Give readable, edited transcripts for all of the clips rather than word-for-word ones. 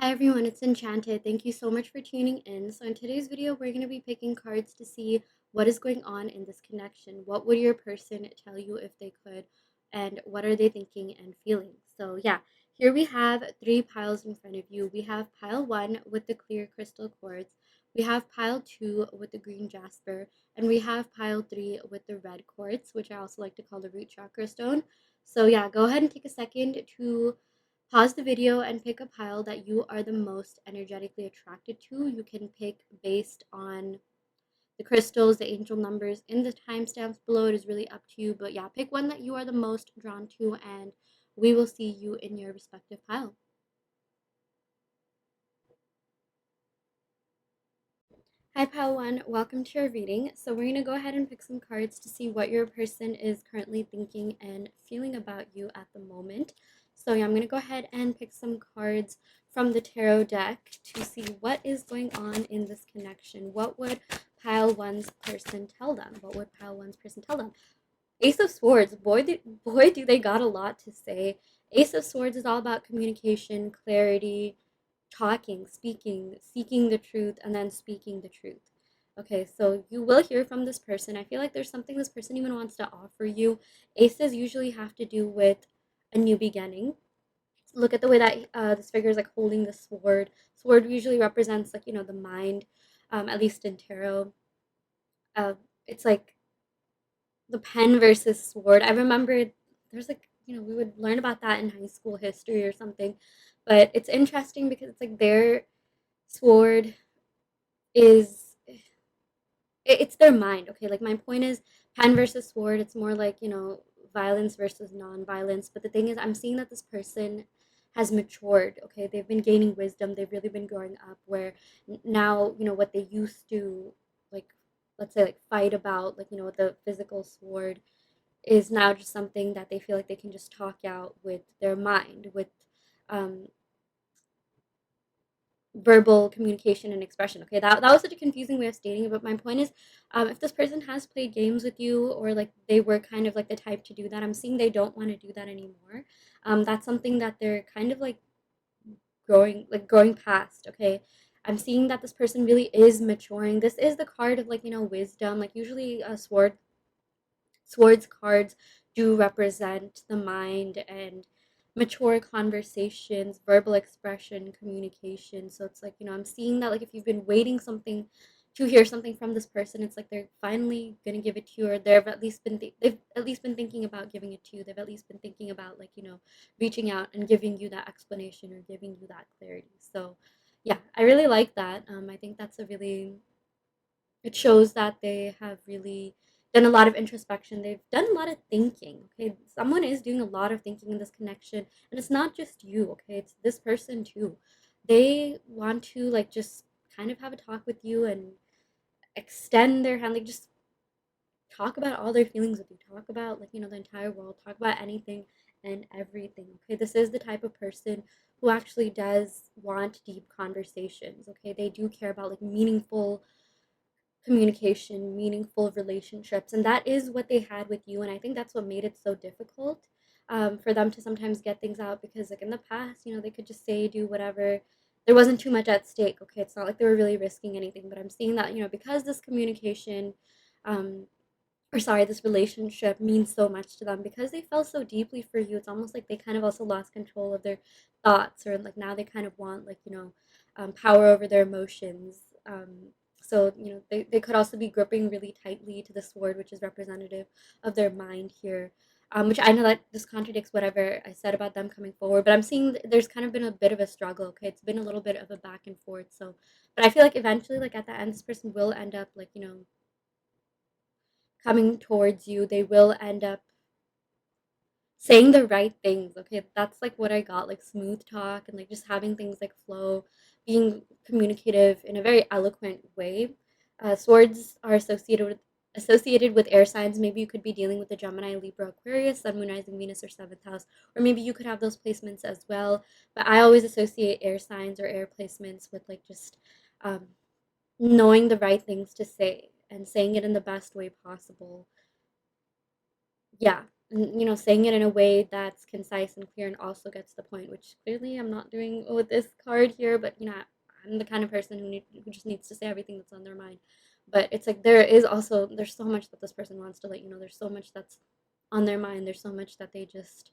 Hi everyone, it's Enchanted. Thank you so much for tuning in. So in today's video, we're going to be picking cards to see what is going on in this connection. What would your person tell you if they could? And what are they thinking and feeling? So yeah, here we have three piles in front of you. We have pile one with the clear crystal quartz. We have pile two with the green jasper. And we have pile three with the red quartz, which I also like to call the root chakra stone. So yeah, go ahead and take a second to pause the video and pick a pile that you are the most energetically attracted to. You can pick based on the crystals, the angel numbers in the timestamps below. It is really up to you. But yeah, pick one that you are the most drawn to, and we will see you in your respective pile. Hi, Pile One. Welcome to your reading. So, we're going to go ahead and pick some cards to see what your person is currently thinking and feeling about you at the moment. So, yeah, I'm going to go ahead and pick some cards from the tarot deck to see what is going on in this connection. What would Pile One's person tell them? What would Pile One's person tell them? Ace of Swords, boy, do they got a lot to say. Ace of Swords is all about communication, clarity, talking, speaking, seeking the truth, and then speaking the truth. Okay, so you will hear from this person. I feel like there's something this person even wants to offer you. Aces usually have to do with a new beginning. Look at the way that this figure is like holding the sword. Sword usually represents like the mind, at least in tarot. It's like the pen versus sword. I remember there's like we would learn about that in high school history or something, but it's interesting because it's like their sword is it's their mind. Okay, like my point is pen versus sword. It's more like violence versus non-violence. But the thing is, I'm seeing that this person has matured. Okay, they've been gaining wisdom. They've really been growing up. Where now what they used to like, let's say like fight about, like with the physical sword, is now just something that they feel like they can just talk out with their mind, with um, verbal communication and expression. Okay, that was such a confusing way of stating it, but my point is, if this person has played games with you, or like they were kind of like the type to do that, I'm seeing they don't want to do that anymore. That's something that they're kind of like growing past. Okay, I'm seeing that this person really is maturing. This is the card of like wisdom. Like usually, swords cards do represent the mind and mature conversations, verbal expression, communication. So it's like, I'm seeing that like if you've been waiting something to hear something from this person, it's like they're finally gonna give it to you, or they've at least been thinking about giving it to you. They've at least been thinking about like reaching out and giving you that explanation or giving you that clarity. So yeah, I really like that. I think that's a really it shows that they have really done a lot of introspection. They've done a lot of thinking. Okay, someone is doing a lot of thinking in this connection, and it's not just you. Okay, it's this person too. They want to like just kind of have a talk with you and extend their hand, like just talk about all their feelings with you. Talk about like the entire world. Talk about anything and everything. Okay, this is the type of person who actually does want deep conversations. Okay, they do care about like meaningful communication, meaningful relationships. And that is what they had with you. And I think that's what made it so difficult, for them to sometimes get things out, because, like, in the past, they could just say, do whatever. There wasn't too much at stake. Okay. It's not like they were really risking anything. But I'm seeing that, because this communication, um, or sorry, this relationship means so much to them, because they fell so deeply for you. It's almost like they kind of also lost control of their thoughts, or like now they kind of want like power over their emotions. So they could also be gripping really tightly to the sword, which is representative of their mind here. Which I know that this contradicts whatever I said about them coming forward, but I'm seeing there's kind of been a bit of a struggle. Okay, it's been a little bit of a back and forth. So, but I feel like eventually, like at the end, this person will end up like coming towards you. They will end up saying the right things. Okay, that's like what I got, like smooth talk and like just having things like flow, being communicative in a very eloquent way. Swords are associated with air signs. Maybe you could be dealing with a Gemini, Libra, Aquarius, Sun, Moon, Rising, Venus, or seventh house, or maybe you could have those placements as well. But I always associate air signs or air placements with like just um, knowing the right things to say and saying it in the best way possible. Yeah. saying it in a way that's concise and clear and also gets the point, which clearly I'm not doing with this card here. But I'm the kind of person who just needs to say everything that's on their mind. But it's like there's so much that this person wants to let you know. There's so much that's on their mind. There's so much that they just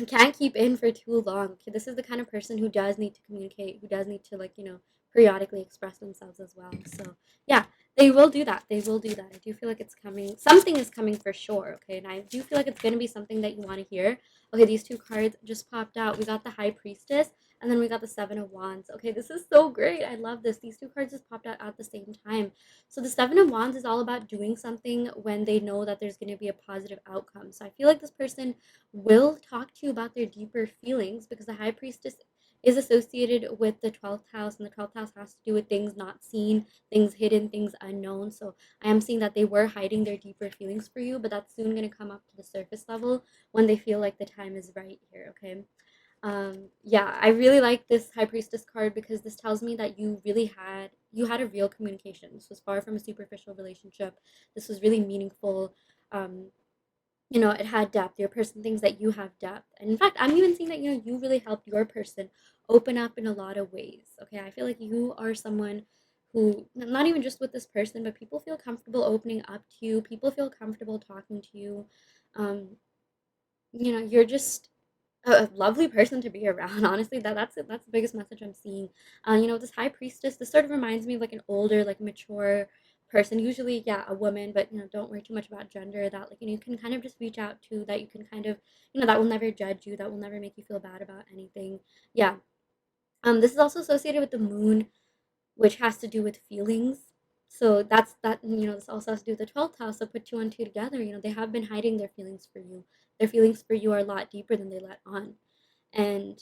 can't keep in for too long. Okay, this is the kind of person who does need to communicate, who does need to periodically express themselves as well. So yeah, they will do that. They will do that. I do feel like it's coming. Something is coming for sure. Okay, and I do feel like it's gonna be something that you want to hear. Okay, these two cards just popped out. We got the High Priestess, and then we got the Seven of Wands. Okay, this is so great. I love this. These two cards just popped out at the same time. So the Seven of Wands is all about doing something when they know that there's going to be a positive outcome. So I feel like this person will talk to you about their deeper feelings because the High Priestess is associated with the 12th house, and the 12th house has to do with things not seen, things hidden, things unknown. So I am seeing that they were hiding their deeper feelings for you, but that's soon going to come up to the surface level when they feel like the time is right here. Okay. Yeah, I really like this High Priestess card because this tells me that you had a real communication. This was far from a superficial relationship. This was really meaningful. um, it had depth. Your person thinks that you have depth. And in fact, I'm even seeing that, you really helped your person open up in a lot of ways. Okay. I feel like you are someone who, not even just with this person, but people feel comfortable opening up to you. People feel comfortable talking to you. Um, you're just a lovely person to be around. Honestly, that's the biggest message I'm seeing. This high priestess, this sort of reminds me of like an older, like mature person. Usually, yeah, a woman, but don't worry too much about gender. That like you can kind of just reach out to. That you can kind of that will never judge you. That will never make you feel bad about anything. Yeah. This is also associated with the moon, which has to do with feelings. So that's that. This also has to do with the 12th house. So put two and two together. They have been hiding their feelings for you. Their feelings for you are a lot deeper than they let on. And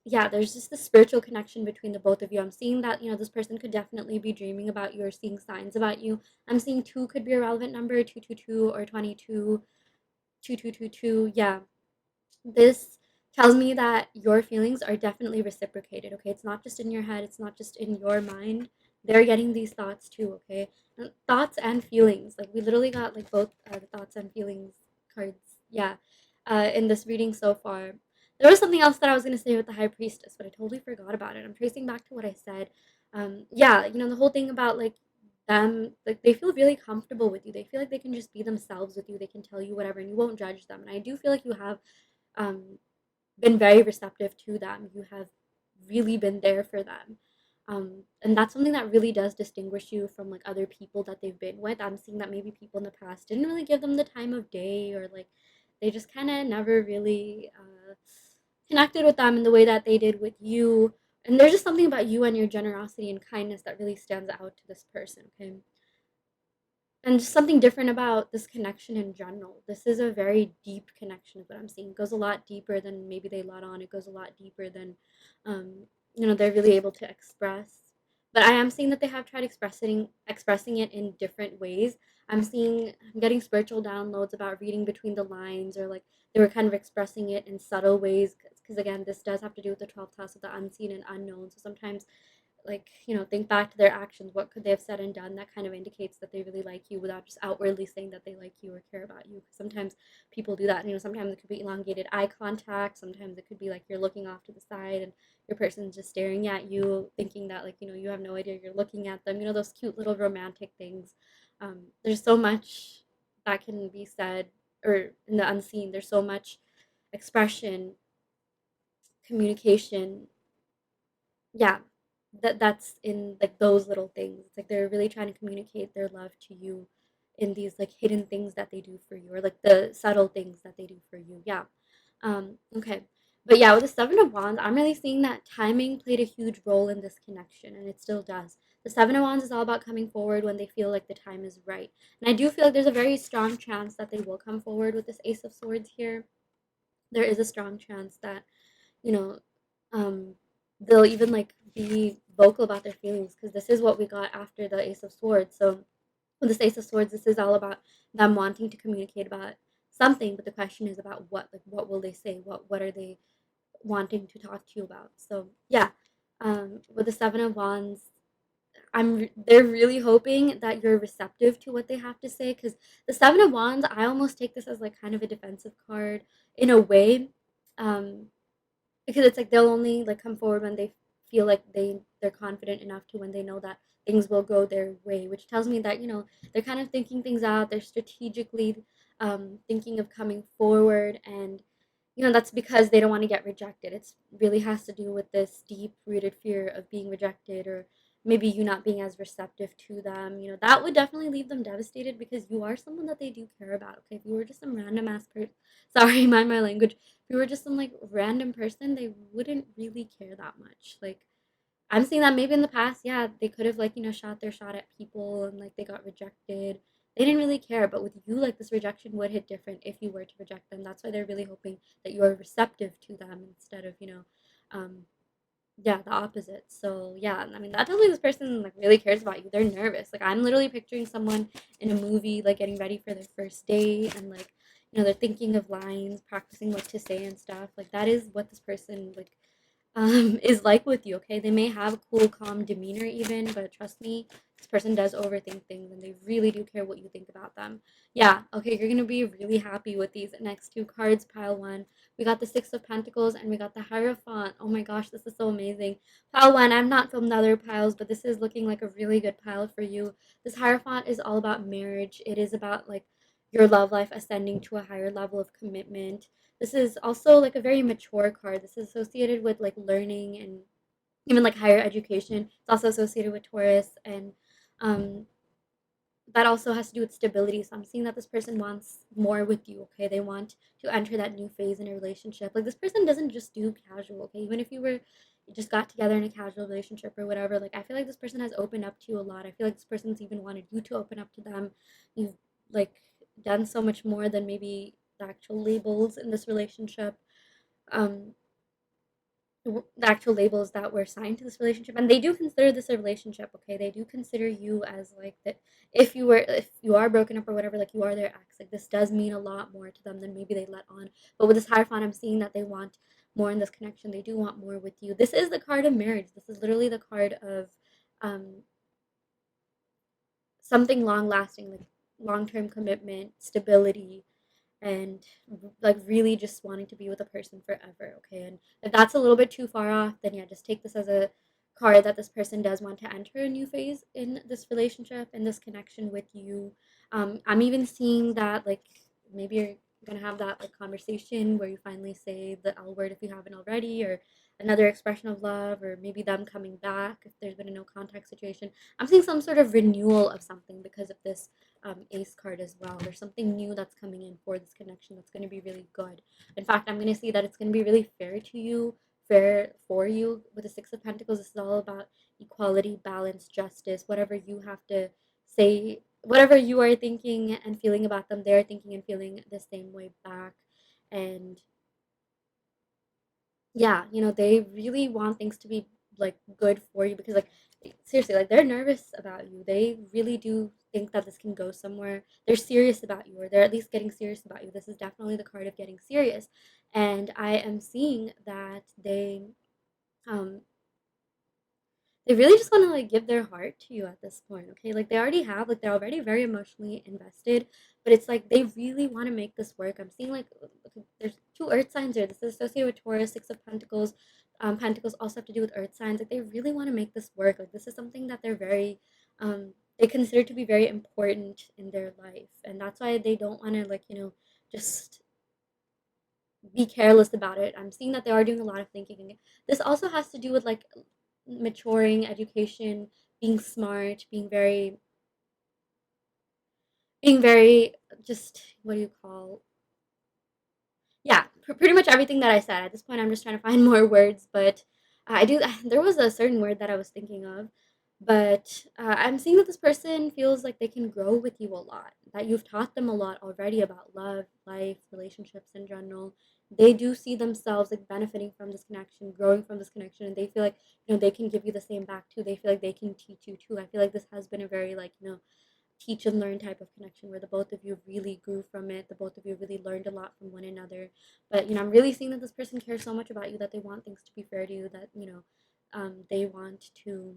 yeah, there's just the spiritual connection between the both of you. I'm seeing that this person could definitely be dreaming about you or seeing signs about you. I'm seeing two could be a relevant number, 222 or 22, 2222. Yeah, this tells me that your feelings are definitely reciprocated. Okay, it's not just in your head, it's not just in your mind. They're getting these thoughts too. Okay, thoughts and feelings, like we literally got like both the thoughts and feelings cards. Yeah, in this reading so far. There was something else that I was going to say with the high priestess, but I totally forgot about it. I'm tracing back to what I said. Yeah, the whole thing about like them, like they feel really comfortable with you. They feel like they can just be themselves with you. They can tell you whatever and you won't judge them. And I do feel like you have um, been very receptive to them. You have really been there for them. And that's something that really does distinguish you from like other people that they've been with. I'm seeing that maybe people in the past didn't really give them the time of day, or like they just kind of never really connected with them in the way that they did with you. And there's just something about you and your generosity and kindness that really stands out to this person. Okay, and just something different about this connection in general. This is a very deep connection, is what I'm seeing. It goes a lot deeper than maybe they let on. It goes a lot deeper than, they're really able to express. But I am seeing that they have tried expressing it in different ways. I'm getting spiritual downloads about reading between the lines, or like they were kind of expressing it in subtle ways. Because again, this does have to do with the 12th house of the unseen and unknown. So sometimes like think back to their actions. What could they have said and done that kind of indicates that they really like you without just outwardly saying that they like you or care about you? Sometimes people do that. Sometimes it could be elongated eye contact. Sometimes it could be like you're looking off to the side and your person's just staring at you, thinking that like you have no idea you're looking at them. Those cute little romantic things. There's so much that can be said, or in the unseen there's so much expression, communication. Yeah, that's in like those little things. It's like they're really trying to communicate their love to you in these like hidden things that they do for you, or like the subtle things that they do for you. Yeah. Okay. But yeah, with the Seven of Wands, I'm really seeing that timing played a huge role in this connection, and it still does. The Seven of Wands is all about coming forward when they feel like the time is right. And I do feel like there's a very strong chance that they will come forward with this Ace of Swords here. There is a strong chance that you know, um, they'll even like be vocal about their feelings, because this is what we got after the Ace of Swords. So with this Ace of Swords, this is all about them wanting to communicate about something, but the question is about what. Like, what will they say? What are they wanting to talk to you about? So yeah, with the Seven of Wands, they're really hoping that you're receptive to what they have to say, because the Seven of Wands, I almost take this as like kind of a defensive card in a way, um, because it's like they'll only like come forward when they feel like they're confident enough to, when they know that things will go their way, which tells me that they're kind of thinking things out, they're strategically thinking of coming forward, and that's because they don't want to get rejected. It's really has to do with this deep rooted fear of being rejected, or maybe you not being as receptive to them. That would definitely leave them devastated, because you are someone that they do care about. Okay, if you were just some random ass person, sorry, mind my language, if you were just some like random person, they wouldn't really care that much. Like, I'm seeing that maybe in the past, yeah, they could have like, shot their shot at people and like they got rejected. They didn't really care, but with you, like this rejection would hit different if you were to reject them. That's why they're really hoping that you are receptive to them instead of, um, yeah, the opposite. So yeah, I mean that tells me this person like really cares about you. They're nervous. Like I'm literally picturing someone in a movie like getting ready for their first date, and like they're thinking of lines, practicing what to say and stuff. Like that is what this person like is like with you, okay? They may have a cool, calm demeanor even, but trust me, this person does overthink things and they really do care what you think about them. Yeah, okay, you're gonna be really happy with these next two cards, pile one. We got the Six of Pentacles and we got the Hierophant. Oh my gosh, this is so amazing. Pile one, I'm not from the other piles, but this is looking like a really good pile for you. This Hierophant is all about marriage. It is about like your love life ascending to a higher level of commitment. This is also like a very mature card. This is associated with like learning and even like higher education. It's also associated with Taurus, and um, that also has to do with stability. So I'm seeing that this person wants more with you. Okay, they want to enter that new phase in a relationship. Like this person doesn't just do casual. Okay, even if you just got together in a casual relationship or whatever. Like I feel like this person has opened up to you a lot. I feel like this person's even wanted you to open up to them. You've like done so much more than maybe the actual labels in this relationship. Um, the actual labels that were assigned to this relationship, and they do consider this a relationship. Okay, they do consider you as like that. If you are broken up or whatever, like you are their ex, like this does mean a lot more to them than maybe they let on. But with this Hierophant, I'm seeing that they want more in this connection. They do want more with you. This is the card of marriage. This is literally the card of um something long lasting, like long-term commitment, stability, and like really just wanting to be with a person forever. Okay, and if that's a little bit too far off, then yeah, just take this as a card that this person does want to enter a new phase in this relationship and this connection with you. I'm even seeing that like maybe you're gonna have that like conversation where you finally say the L word if you haven't already, or another expression of love, or maybe them coming back if there's been a no contact situation. I'm seeing some sort of renewal of something because of this ace card as well. There's something new that's coming in for this connection that's going to be really good. In fact, I'm going to see that it's going to be really fair to you, fair for you. With the Six of Pentacles, this is all about equality, balance, justice, whatever you have to say, whatever you are thinking and feeling about them, they're thinking and feeling the same way back. And yeah, they really want things to be like good for you, because like seriously, like they're nervous about you. They really do think that this can go somewhere. They're serious about you, or they're at least getting serious about you. This is definitely the card of getting serious. And I am seeing that um they really just want to like give their heart to you at this point. Okay, like they already have, like they're already very emotionally invested, but it's like they really want to make this work. I'm seeing like okay, there's two earth signs here. This is associated with Taurus. Six of Pentacles. Pentacles also have to do with earth signs. Like they really want to make this work. Like this is something that they're very they consider to be very important in their life, and that's why they don't want to like just be careless about it. I'm seeing that they are doing a lot of thinking. This also has to do with like maturing, education, being smart, being very just what do you call, yeah, pretty much everything that I said. At this point, I'm just trying to find more words, but I do. There was a certain word that I was thinking of, but I'm seeing that this person feels like they can grow with you a lot. That you've taught them a lot already about love, life, relationships in general. They do see themselves like benefiting from this connection, growing from this connection, and they feel like they can give you the same back too. They feel like they can teach you too. I feel like this has been a very like teach and learn type of connection where the both of you really grew from it. The both of you really learned a lot from one another. But I'm really seeing that this person cares so much about you that they want things to be fair to you. That they want to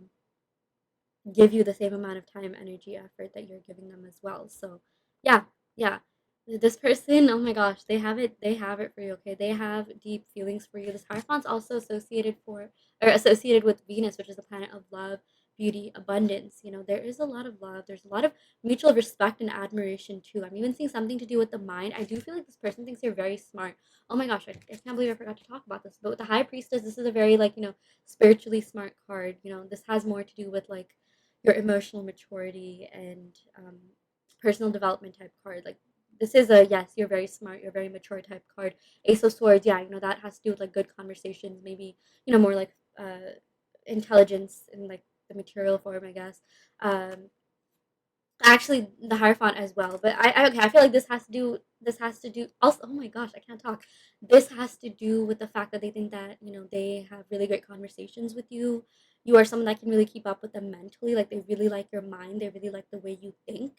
give you the same amount of time, energy, effort that you're giving them as well. So, yeah, yeah. This person, oh my gosh, they have it for you, okay? They have deep feelings for you. This Hierophant's also associated with Venus, which is the planet of love, beauty, abundance. You know, there is a lot of love. There's a lot of mutual respect and admiration too. I'm even seeing something to do with the mind. I do feel like this person thinks you're very smart. Oh my gosh, I can't believe I forgot to talk about this. But with the High Priestess, this is a very like, spiritually smart card. You know, this has more to do with like your emotional maturity and personal development type card. Like this is a yes, you're very smart, you're very mature type card. Ace of Swords, yeah, that has to do with like good conversations, maybe more like intelligence in like the material form, I guess. Actually, the Hierophant as well, but okay, I feel like this has to do also. Oh my gosh, I can't talk. This has to do with the fact that they think that they have really great conversations with you. You are someone that can really keep up with them mentally. Like they really like your mind. They really like the way you think.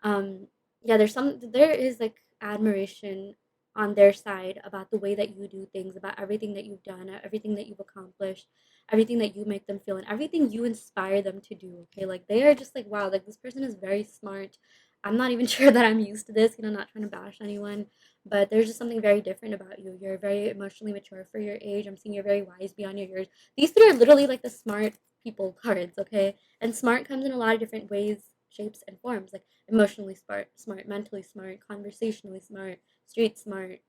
um yeah, there is like admiration on their side about the way that you do things, about everything that you've done, everything that you've accomplished, everything that you make them feel, and everything you inspire them to do. Okay, like they are just like, wow, like this person is very smart. I'm not even sure that I'm used to this, not trying to bash anyone, but there's just something very different about you. You're very emotionally mature for your age. I'm seeing you're very wise beyond your years. These three are literally like the smart people cards, okay? And smart comes in a lot of different ways, shapes, and forms. Like emotionally smart, mentally smart, conversationally smart, street smart,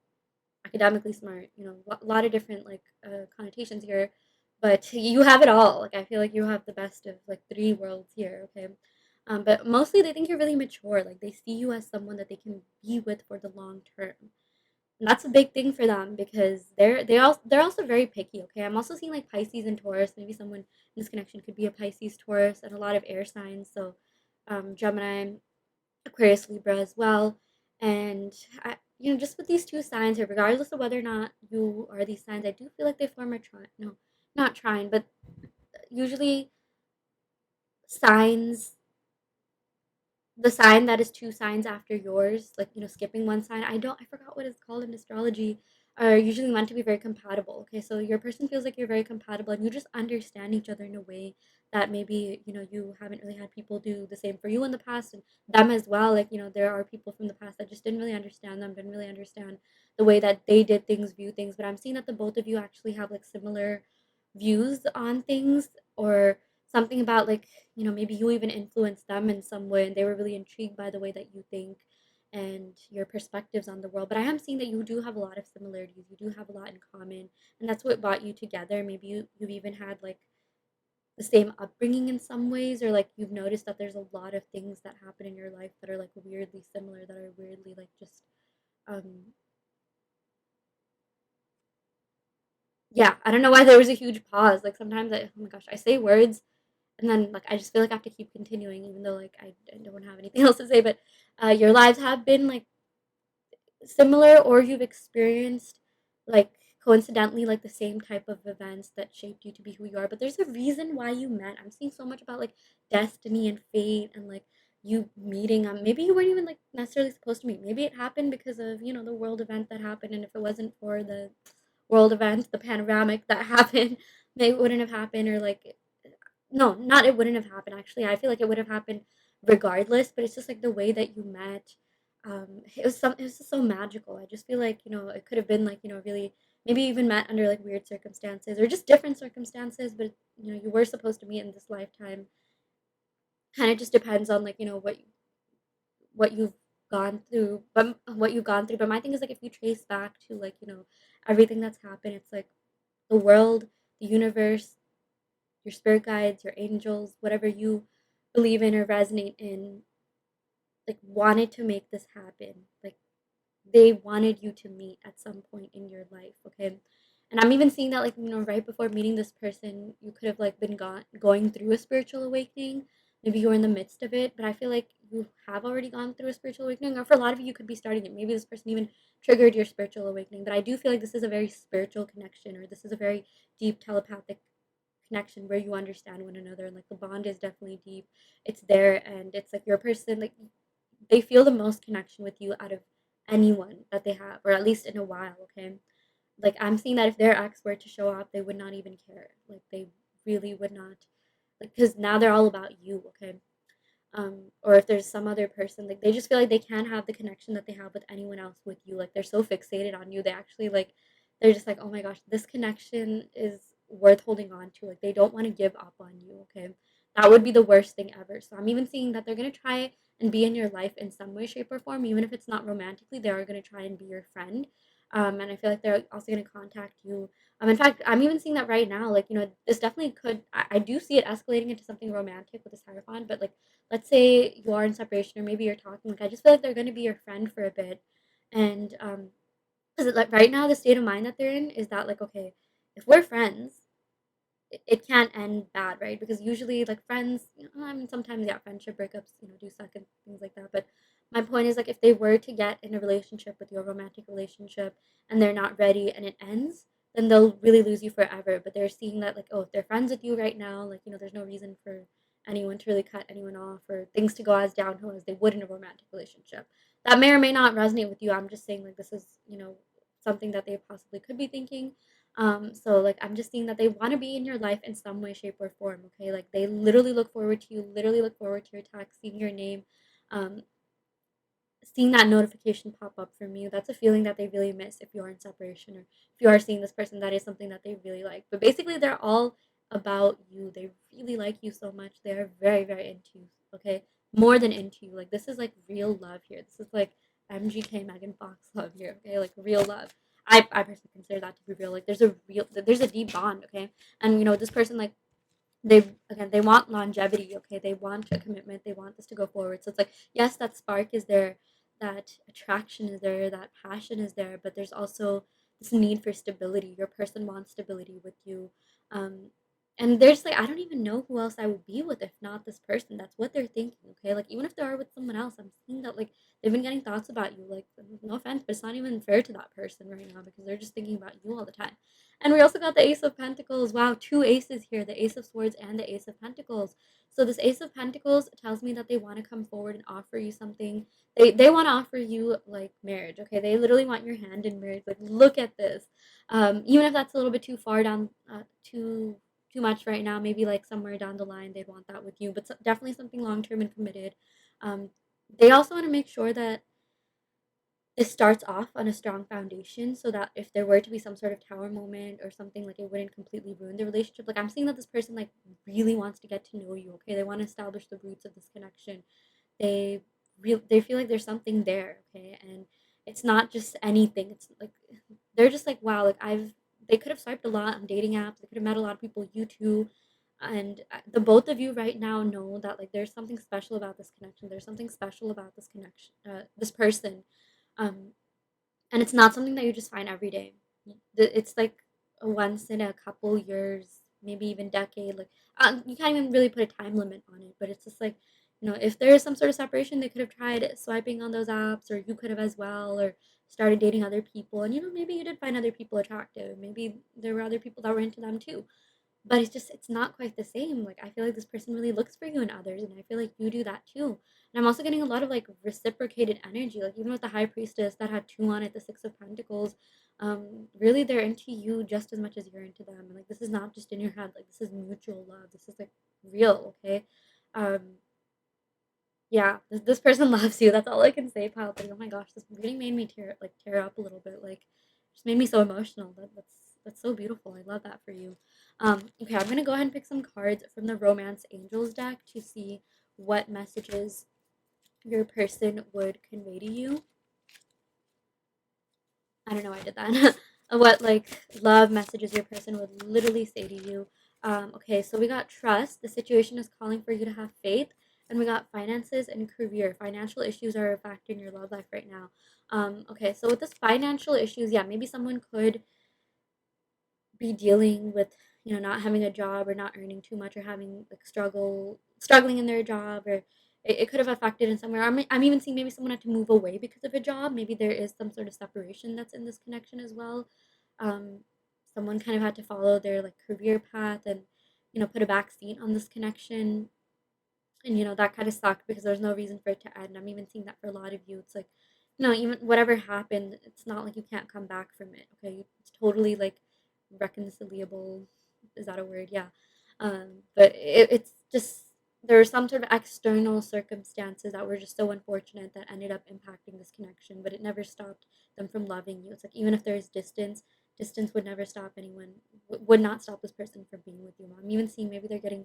academically smart. A lot of different like connotations here, but you have it all. Like I feel like you have the best of like three worlds here. Okay. But mostly they think you're really mature. Like they see you as someone that they can be with for the long term. And that's a big thing for them because they're also very picky. Okay, I'm also seeing like Pisces and Taurus. Maybe someone in this connection could be a Pisces, Taurus, and a lot of air signs. So Gemini, Aquarius, Libra as well. And just with these two signs here, regardless of whether or not you are these signs, I do feel like they form a trine. No, not trine, but usually signs the sign that is two signs after yours, like skipping one sign. I forgot what it's called in astrology, are usually meant to be very compatible. Okay, so your person feels like you're very compatible, and you just understand each other in a way that maybe you haven't really had people do the same for you in the past, and them as well. Like there are people from the past that just didn't really understand them, didn't really understand the way that they did things, view things. But I'm seeing that the both of you actually have like similar views on things, or something about like maybe you even influenced them in some way and they were really intrigued by the way that you think and your perspectives on the world. But I am seeing that you do have a lot of similarities, you do have a lot in common, and that's what brought you together. Maybe you've even had like the same upbringing in some ways, or like you've noticed that there's a lot of things that happen in your life that are like weirdly similar, that are weirdly like just um yeah, I don't know why there was a huge pause. Like sometimes oh my gosh, I say words and then like I just feel like I have to keep continuing, even though like I don't have anything else to say. But your lives have been like similar, or you've experienced like coincidentally like the same type of events that shaped you to be who you are. But there's a reason why you met. I'm seeing so much about like destiny and fate and like you meeting. Maybe you weren't even like necessarily supposed to meet. Maybe it happened because of the world event that happened, and if it wasn't for the world event, the panoramic that happened, maybe it wouldn't have happened. Or like no, not it wouldn't have happened. Actually, I feel like it would have happened regardless. But it's just like the way that you met. It was just so magical. I just feel like it could have been like really, maybe even met under like weird circumstances or just different circumstances. But you were supposed to meet in this lifetime. Kind of just depends on like what you've gone through, but what you've gone through. But my thing is like if you trace back to like everything that's happened, it's like the world, the universe, your spirit guides, your angels, whatever you believe in or resonate in, like wanted to make this happen. Like they wanted you to meet at some point in your life, okay? And I'm even seeing that like right before meeting this person, you could have like been going through a spiritual awakening. Maybe you're in the midst of it, but I feel like you have already gone through a spiritual awakening, or for a lot of you, you could be starting it. Maybe this person even triggered your spiritual awakening. But I do feel like this is a very spiritual connection, or this is a very deep telepathic connection where you understand one another, and like the bond is definitely deep. It's there, and it's like your person, like they feel the most connection with you out of anyone that they have, or at least in a while, okay? Like I'm seeing that if their ex were to show up, they would not even care. Like they really would not. because now they're all about you, okay? Or if there's some other person, like they just feel like they can't have the connection that they have with anyone else with you. Like they're so fixated on you, they actually like they're just like, oh my gosh, this connection is worth holding on to. Like they don't want to give up on you. Okay, that would be the worst thing ever. So I'm even seeing that they're gonna try and be in your life in some way, shape, or form, even if it's not romantically. They are gonna try and be your friend. And I feel like they're also gonna contact you. In fact, I'm even seeing that right now. Like, this definitely could. I do see it escalating into something romantic with this Hierophant, but like let's say you are in separation or maybe you're talking, like I just feel like they're going to be your friend for a bit. And because like right now the state of mind that they're in is that like, okay, if we're friends, it can't end bad, right? Because usually, like friends, I mean, sometimes yeah, friendship breakups, do suck and things like that. But my point is, like, if they were to get in a relationship with you, a romantic relationship, and they're not ready and it ends, then they'll really lose you forever. But they're seeing that, like, oh, if they're friends with you right now, like, there's no reason for anyone to really cut anyone off or things to go as downhill as they would in a romantic relationship. That may or may not resonate with you. I'm just saying, like, this is, something that they possibly could be thinking. So like I'm just seeing that they want to be in your life in some way, shape, or form. Okay, like they literally look forward to you, literally look forward to your text, seeing your name, um, seeing that notification pop up from you. That's a feeling that they really miss if you're in separation or if you are seeing this person. That is something that they really like. But basically, they're all about you. They really like you so much. They are very, very into you. Okay, more than into you. Like this is like real love here. This is like MGK Megan Fox love here. Okay, like real love. I personally consider that to be real. Like there's a deep bond. Okay, and this person like they want longevity. Okay, they want a commitment, they want this to go forward. So it's like, yes, that spark is there, that attraction is there, that passion is there, but there's also this need for stability. Your person wants stability with you. Um and there's like, I don't even know who else I would be with if not this person. That's what they're thinking. Okay, like even if they are with someone else, I'm seeing that like they've been getting thoughts about you. Like, no offense, but it's not even fair to that person right now because they're just thinking about you all the time. And we also got the Ace of Pentacles. Wow, two aces here, the Ace of Swords and the Ace of Pentacles. So this Ace of Pentacles tells me that they want to come forward and offer you something. They want to offer you like marriage. Okay, they literally want your hand in marriage. Like, look at this. Even if that's a little bit too far down, too much right now, maybe like somewhere down the line they'd want that with you, but definitely something long term and committed. Um, they also want to make sure that this starts off on a strong foundation so that if there were to be some sort of tower moment or something, like it wouldn't completely ruin the relationship. Like I'm seeing that this person like really wants to get to know you. Okay, they want to establish the roots of this connection. They feel like there's something there. Okay, and it's not just anything. It's like they're just like, wow, like they could have swiped a lot on dating apps. They could have met a lot of people, you too. And the both of you right now know that like there's something special about this connection. There's something special about this connection, this person. um and it's not something that you just find every day. It's like a once in a couple years, maybe even decade. Like you can't even really put a time limit on it, but it's just like, if there is some sort of separation, they could have tried swiping on those apps, or you could have as well, or started dating other people, and maybe you did find other people attractive. Maybe there were other people that were into them too, but it's not quite the same. Like I feel like this person really looks for you and others, and I feel like you do that too. And I'm also getting a lot of like reciprocated energy. Like even with the High Priestess that had two on it, the Six of Pentacles, really they're into you just as much as you're into them. And like this is not just in your head. Like this is mutual love. This is like real. Okay. um yeah, this person loves you. That's all I can say, pal. But oh my gosh, this reading made me tear up a little bit. Like, just made me so emotional. That's so beautiful. I love that for you. Okay, I'm gonna go ahead and pick some cards from the Romance Angels deck to see what messages your person would convey to you. I don't know why I did that. What like love messages your person would literally say to you. Okay, so we got trust. The situation is calling for you to have faith. And we got finances and career. Financial issues are a factor in your love life right now. Okay, so with this financial issues, yeah, maybe someone could be dealing with not having a job or not earning too much or having like struggling in their job, or it could have affected in somewhere. I'm even seeing maybe someone had to move away because of a job. Maybe there is some sort of separation that's in this connection as well. um, Someone kind of had to follow their like career path and put a back seat on this connection, and that kind of sucked because there's no reason for it to end. I'm even seeing that for a lot of you. It's like, even whatever happened, it's not like you can't come back from it. Okay, it's totally like reconciliable. Is that a word? Yeah. But it's just there are some sort of external circumstances that were just so unfortunate that ended up impacting this connection, but it never stopped them from loving you. It's like even if there's distance, distance would never stop anyone, would not stop this person from being with you. I'm even seeing maybe they're getting,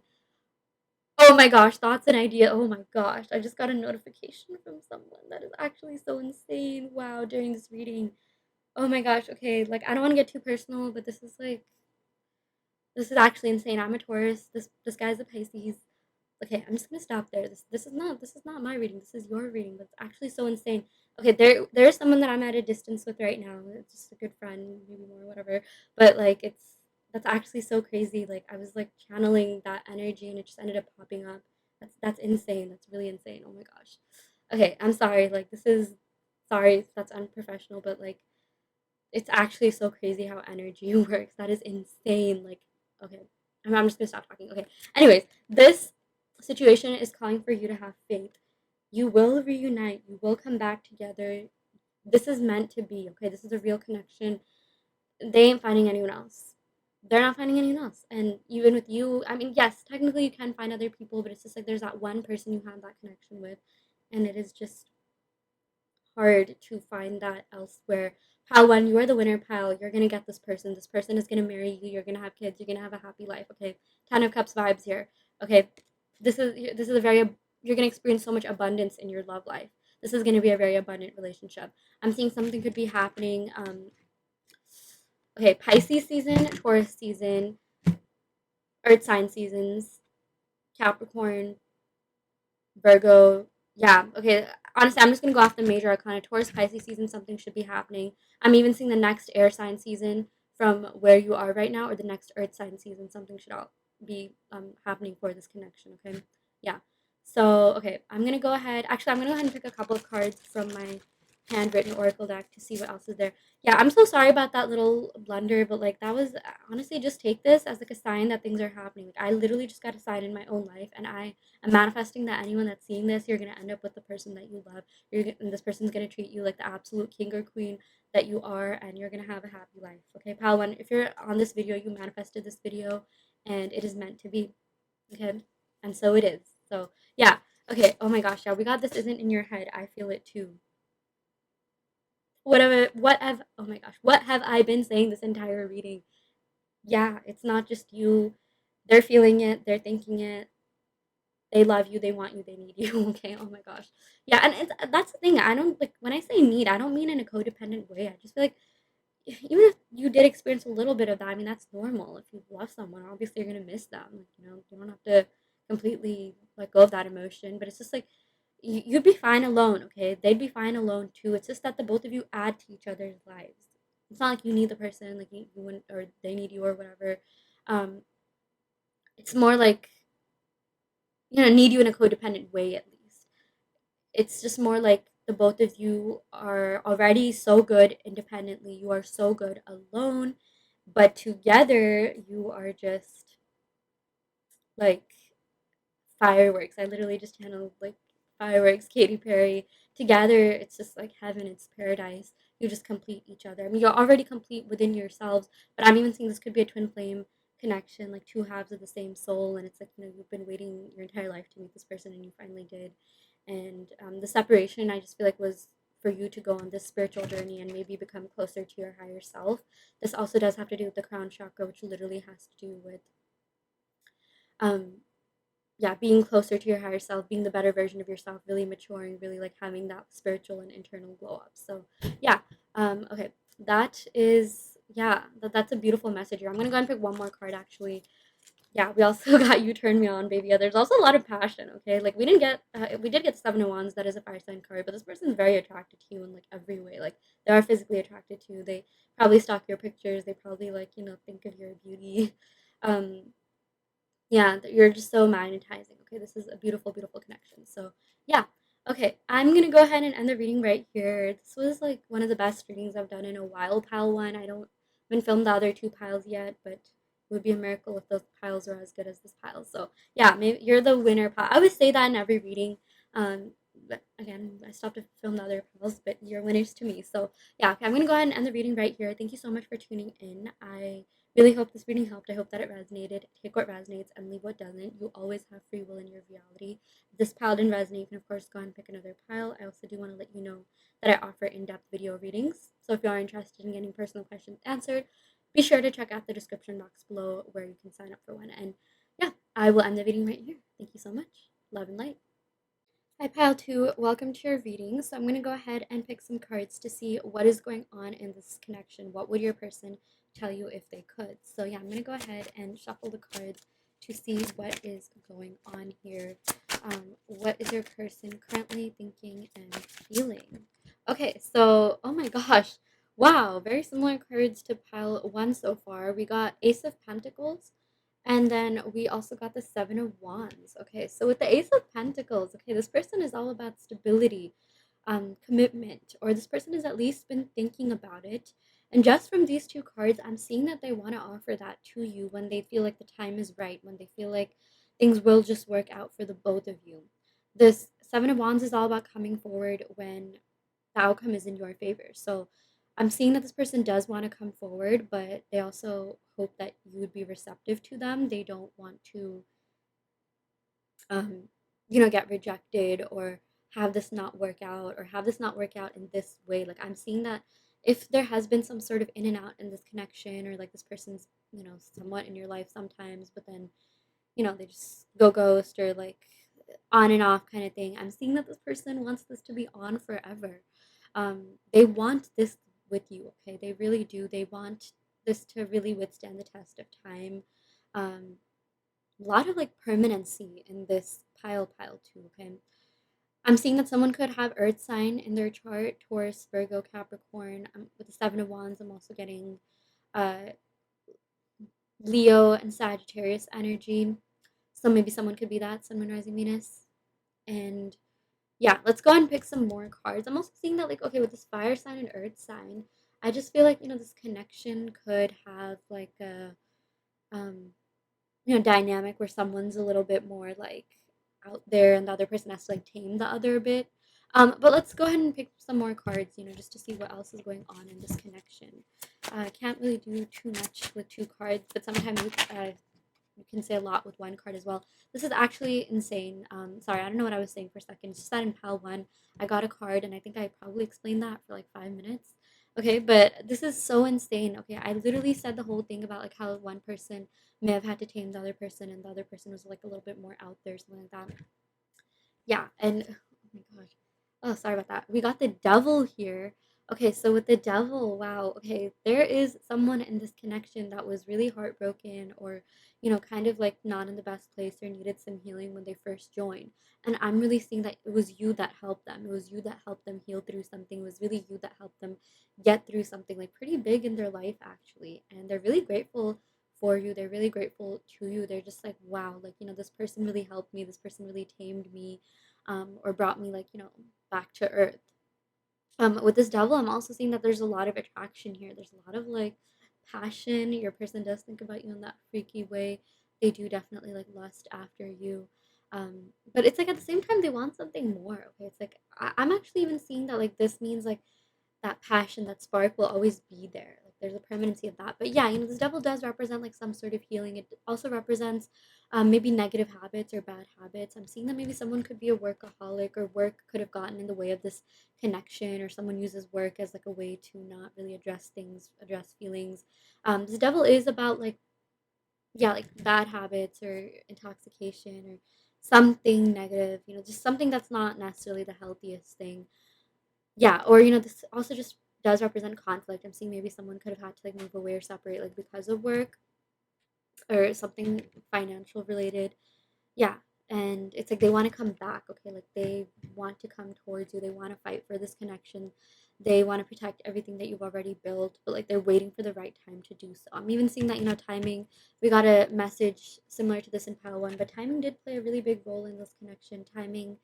oh my gosh, thoughts and idea. Oh my gosh, I just got a notification from someone that is actually so insane. Wow, during this reading. Oh my gosh, okay, like I don't want to get too personal, but this is actually insane. I'm a Taurus. This guy's a Pisces. Okay, I'm just gonna stop there. This is not my reading. This is your reading. That's actually so insane. Okay, there's someone that I'm at a distance with right now. It's just a good friend, maybe more, whatever. But like that's actually so crazy. Like I was like channeling that energy and it just ended up popping up. That's insane. That's really insane. Oh my gosh. Okay, I'm sorry. Like this is sorry if that's unprofessional, but like it's actually so crazy how energy works. That is insane. Like, okay, I'm just gonna stop talking. Okay. Anyways, this situation is calling for you to have faith. You will reunite. You will come back together. This is meant to be. Okay, this is a real connection. They ain't finding anyone else. They're not finding anyone else. And even with you, I mean, yes, technically you can find other people, but it's just like there's that one person you have that connection with, and it is just hard to find that elsewhere. Pile one, you are the winner, pile. You're gonna get this person. This person is gonna marry you. You're gonna have kids. You're gonna have a happy life. Okay, Ten of Cups vibes here. Okay, this is a very you're gonna experience so much abundance in your love life. This is gonna be a very abundant relationship. I'm seeing something could be happening. Okay, Pisces season, Taurus season, Earth sign seasons, Capricorn, Virgo. Yeah, okay. Honestly, I'm just gonna go off the major arcana. Taurus Pisces season, something should be happening. I'm even seeing the next air sign season from where you are right now, or the next earth sign season, something should all be happening for this connection, okay? Yeah. So, okay, I'm gonna go ahead. Actually, I'm gonna go ahead and pick a couple of cards from my handwritten oracle deck to see what else is there. Yeah, I'm so sorry about that little blunder, but like that was honestly just take this as like a sign that things are happening. Like I literally just got a sign in my own life, and I'm manifesting that anyone that's seeing this, you're gonna end up with the person that you love. And this person's gonna treat you like the absolute king or queen that you are, and you're gonna have a happy life. Okay, pal one. If you're on this video, you manifested this video, and it is meant to be. Okay, and so it is. So yeah. Okay. Oh my gosh. Yeah, we got this. Isn't in your head. I feel it too. Whatever. What have? Oh my gosh. What have I been saying this entire reading? Yeah, it's not just you. They're feeling it. They're thinking it. They love you, they want you, they need you. Okay. Oh my gosh. Yeah, and that's the thing. I don't like when I say need, I don't mean in a codependent way. I just feel like even if you did experience a little bit of that, I mean that's normal. If you love someone, obviously you're gonna miss them. Like, you don't have to completely let go of that emotion. But it's just like you'd be fine alone, okay? They'd be fine alone too. It's just that the both of you add to each other's lives. It's not like you need the person, like you wouldn't, or they need you or whatever. Um, it's more like need you in a codependent way at least. It's just more like the both of you are already so good independently. You are so good alone, but together you are just like fireworks. I literally just channeled like fireworks, Katy Perry. Together, it's just like heaven. It's paradise. You just complete each other. I mean, you're already complete within yourselves, but I'm even thinking this could be a twin flame connection, like two halves of the same soul. And it's like you've been waiting your entire life to meet this person, and you finally did. And the separation, I just feel like was for you to go on this spiritual journey and maybe become closer to your higher self. This also does have to do with the crown chakra, which literally has to do with um, yeah, being closer to your higher self, being the better version of yourself, really maturing, really like having that spiritual and internal glow up. So yeah, okay, that is that's a beautiful message here. I'm gonna go and pick one more card actually. Yeah, we also got you turn me on, baby. Yeah, there's also a lot of passion. Okay, like we did get Seven of Wands. That is a fire sign card, but this person's very attracted to you in like every way. Like they are physically attracted to you. They probably stalk your pictures. They probably like think of your beauty. Um, yeah, you're just so magnetizing. Okay, this is a beautiful, beautiful connection. So, yeah. Okay, I'm gonna go ahead and end the reading right here. This was like one of the best readings I've done in a while. Pile one, I don't haven't filmed the other two piles yet, but it would be a miracle if those piles were as good as this pile. So, yeah, maybe you're the winner pile. I always say that in every reading. But again, I stopped to film the other piles, but you're winners to me. So, yeah, okay, I'm gonna go ahead and end the reading right here. Thank you so much for tuning in. I Really hope this reading helped. I hope that it resonated. Take what resonates and leave what doesn't. You always have free will in your reality. If this pile didn't resonate, you can of course go and pick another pile. I also do want to let you know that I offer in-depth video readings. So if you are interested in getting personal questions answered, be sure to check out the description box below where you can sign up for one. And yeah, I will end the reading right here. Thank you so much. Love and light. Hi, Pile 2. Welcome to your reading. So I'm going to go ahead and pick some cards to see what is going on in this connection. What would your person tell you if they could? So yeah, I'm going to go ahead and shuffle the cards to see what is going on here. What is your person currently thinking and feeling? Okay, so oh my gosh. Wow, very similar cards to Pile 1 so far. We got Ace of Pentacles, and then we also got the Seven of Wands. Okay, so with the Ace of Pentacles, okay, this person is all about stability, commitment, or this person has at least been thinking about it. And just from these two cards, I'm seeing that they want to offer that to you when they feel like the time is right, when they feel like things will just work out for the both of you. This Seven of Wands is all about coming forward when the outcome is in your favor. So I'm seeing that this person does want to come forward, but they also hope that you would be receptive to them. They don't want to, um, get rejected or have this not work out or have this not work out in this way. Like I'm seeing that if there has been some sort of in and out in this connection, or like this person's, somewhat in your life sometimes, but then, they just go ghost or like on and off kind of thing. I'm seeing that this person wants this to be on forever. They want this with you, okay? They really do. They want this to really withstand the test of time. Um, a lot of like permanency in this pile too, okay? I'm seeing that someone could have earth sign in their chart, Taurus, Virgo, Capricorn. With the Seven of Wands, I'm also getting uh, Leo and Sagittarius energy. So maybe someone could be that, Sun, Moon, Rising, Venus. And yeah, let's go and pick some more cards. I'm also seeing that, like, okay, with this fire sign and earth sign, I just feel like, this connection could have like a, um, dynamic where someone's a little bit more like out there and the other person has to like tame the other a bit. But let's go ahead and pick some more cards, just to see what else is going on in this connection. I can't really do too much with two cards, but sometimes you can say a lot with one card as well. This is actually insane. Sorry, I don't know what I was saying for a second. It's just that in Pal 1, I got a card, and I think I probably explained that for like 5 minutes. Okay, but this is so insane. Okay, I literally said the whole thing about like how one person may have had to tame the other person, and the other person was like a little bit more out there, something like that. Yeah, and oh my gosh. Oh, sorry about that. We got the devil here. Okay, so with the devil, wow. Okay, there is someone in this connection that was really heartbroken, or, kind of like not in the best place or needed some healing when they first joined. And I'm really seeing that it was you that helped them. It was you that helped them heal through something. It was really you that helped them get through something like pretty big in their life, actually. And they're really grateful for you. They're really grateful to you. They're just like, wow, like, this person really helped me. This person really tamed me, or brought me like, back to earth. With this devil, I'm also seeing that there's a lot of attraction here. There's a lot of like passion. Your person does think about you in that freaky way. They do definitely like lust after you. But it's like at the same time they want something more. Okay, it's like I'm actually even seeing that like this means like that passion, that spark will always be there. Like there's a permanency of that. But yeah, this devil does represent like some sort of healing. It also represents maybe negative habits or bad habits. I'm seeing that maybe someone could be a workaholic, or work could have gotten in the way of this connection, or someone uses work as like a way to not really address things, address feelings. This devil is about like, yeah, like bad habits or intoxication or something negative, just something that's not necessarily the healthiest thing. Yeah, or this also just does represent conflict. I'm seeing maybe someone could have had to like move away or separate like because of work or something financial related. Yeah, and it's like they want to come back, okay? Like they want to come towards you. They want to fight for this connection. They want to protect everything that you've already built, but like they're waiting for the right time to do so. I'm even seeing that, timing. We got a message similar to this in Pile 1, but timing did play a really big role in this connection. Timing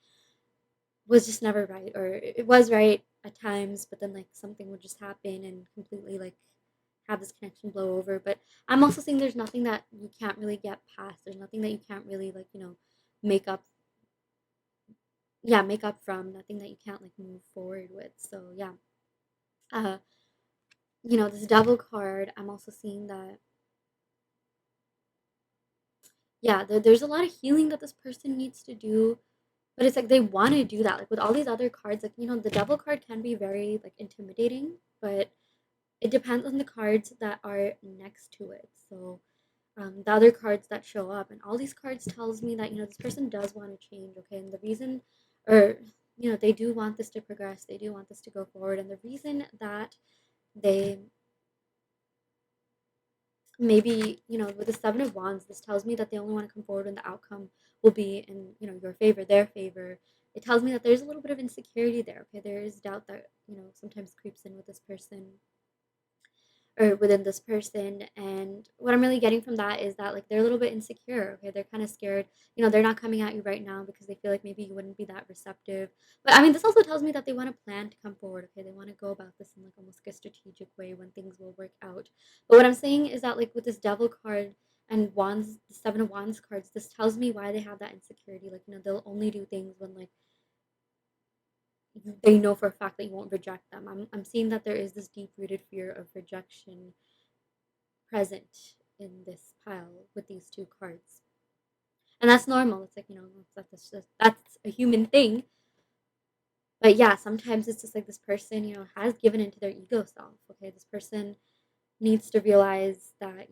was just never right, or it was right at times, but then like something would just happen and completely like have this connection blow over. But I'm also seeing there's nothing that you can't really get past. There's nothing that you can't really like, make up, yeah, make up from, nothing that you can't like move forward with. So uh this devil card, I'm also seeing that Yeah, there's a lot of healing that this person needs to do, but it's like they want to do that. Like with all these other cards, like the devil card can be very like intimidating, but it depends on the cards that are next to it. So the other cards that show up, and all these cards tells me that this person does want to change. Okay, and the reason, or they do want this to progress. They do want this to go forward, and the reason that they maybe with the seven of wands, this tells me that they only want to come forward when the outcome will be in your favor, their favor. It tells me that there's a little bit of insecurity there. Okay, there is doubt that sometimes creeps in with this person or within this person. And what I'm really getting from that is that like they're a little bit insecure. Okay, they're kind of scared. They're not coming at you right now because they feel like maybe you wouldn't be that receptive. But I mean, this also tells me that they want to plan to come forward. Okay, they want to go about this in like almost like a strategic way when things will work out. But what I'm saying is that like with this devil card and wands, the seven of wands cards, this tells me why they have that insecurity. Like they'll only do things when like they know for a fact that you won't reject them. I'm seeing that there is this deep rooted fear of rejection present in this pile with these two cards. And that's normal. It's like, that's a human thing. But yeah, sometimes it's just like this person, has given into their ego self. Okay, this person needs to realize that,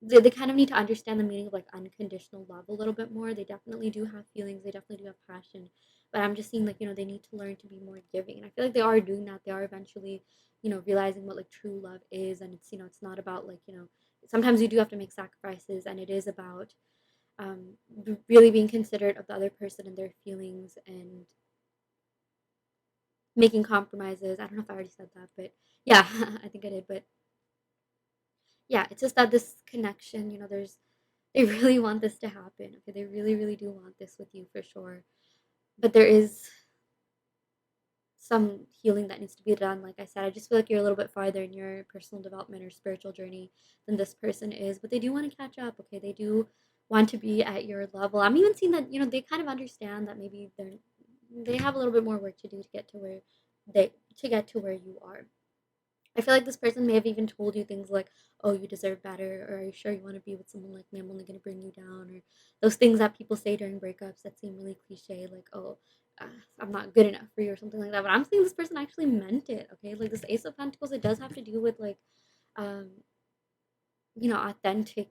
they kind of need to understand the meaning of like unconditional love a little bit more. They definitely do have feelings, they definitely do have passion. But I'm just seeing like, they need to learn to be more giving. And I feel like they are doing that. They are eventually, realizing what like true love is. And it's, it's not about like, sometimes you do have to make sacrifices, and it is about really being considerate of the other person and their feelings and making compromises. I don't know if I already said that, but yeah, I think I did. But yeah, it's just that this connection, they really want this to happen. Okay, they really, really do want this with you for sure. But there is some healing that needs to be done. Like I said, I just feel like you're a little bit farther in your personal development or spiritual journey than this person is. But they do want to catch up. Okay, they do want to be at your level. I'm even seeing that they kind of understand that maybe they have a little bit more work to do to get to where they to get to where you are. I feel like this person may have even told you things like, "Oh, you deserve better," or "Are you sure you want to be with someone like me? I'm only going to bring you down," or those things that people say during breakups that seem really cliche, like, "Oh, I'm not good enough for you," or something like that. But I'm saying this person actually meant it. Okay, like this Ace of Pentacles, it does have to do with like, um, authentic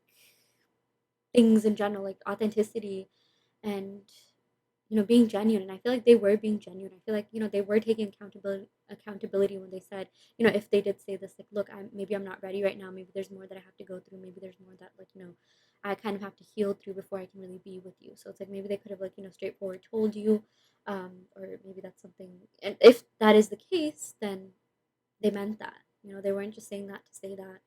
things in general, like authenticity and being genuine. And I feel like they were being genuine. I feel like they were taking accountability when they said, if they did say this, like, look, I'm not ready right now. Maybe there's more that I have to go through. Maybe there's more that like I kind of have to heal through before I can really be with you. So it's like maybe they could have like straightforward told you, or maybe that's something. And if that is the case, then they meant that. They weren't just saying that to say that.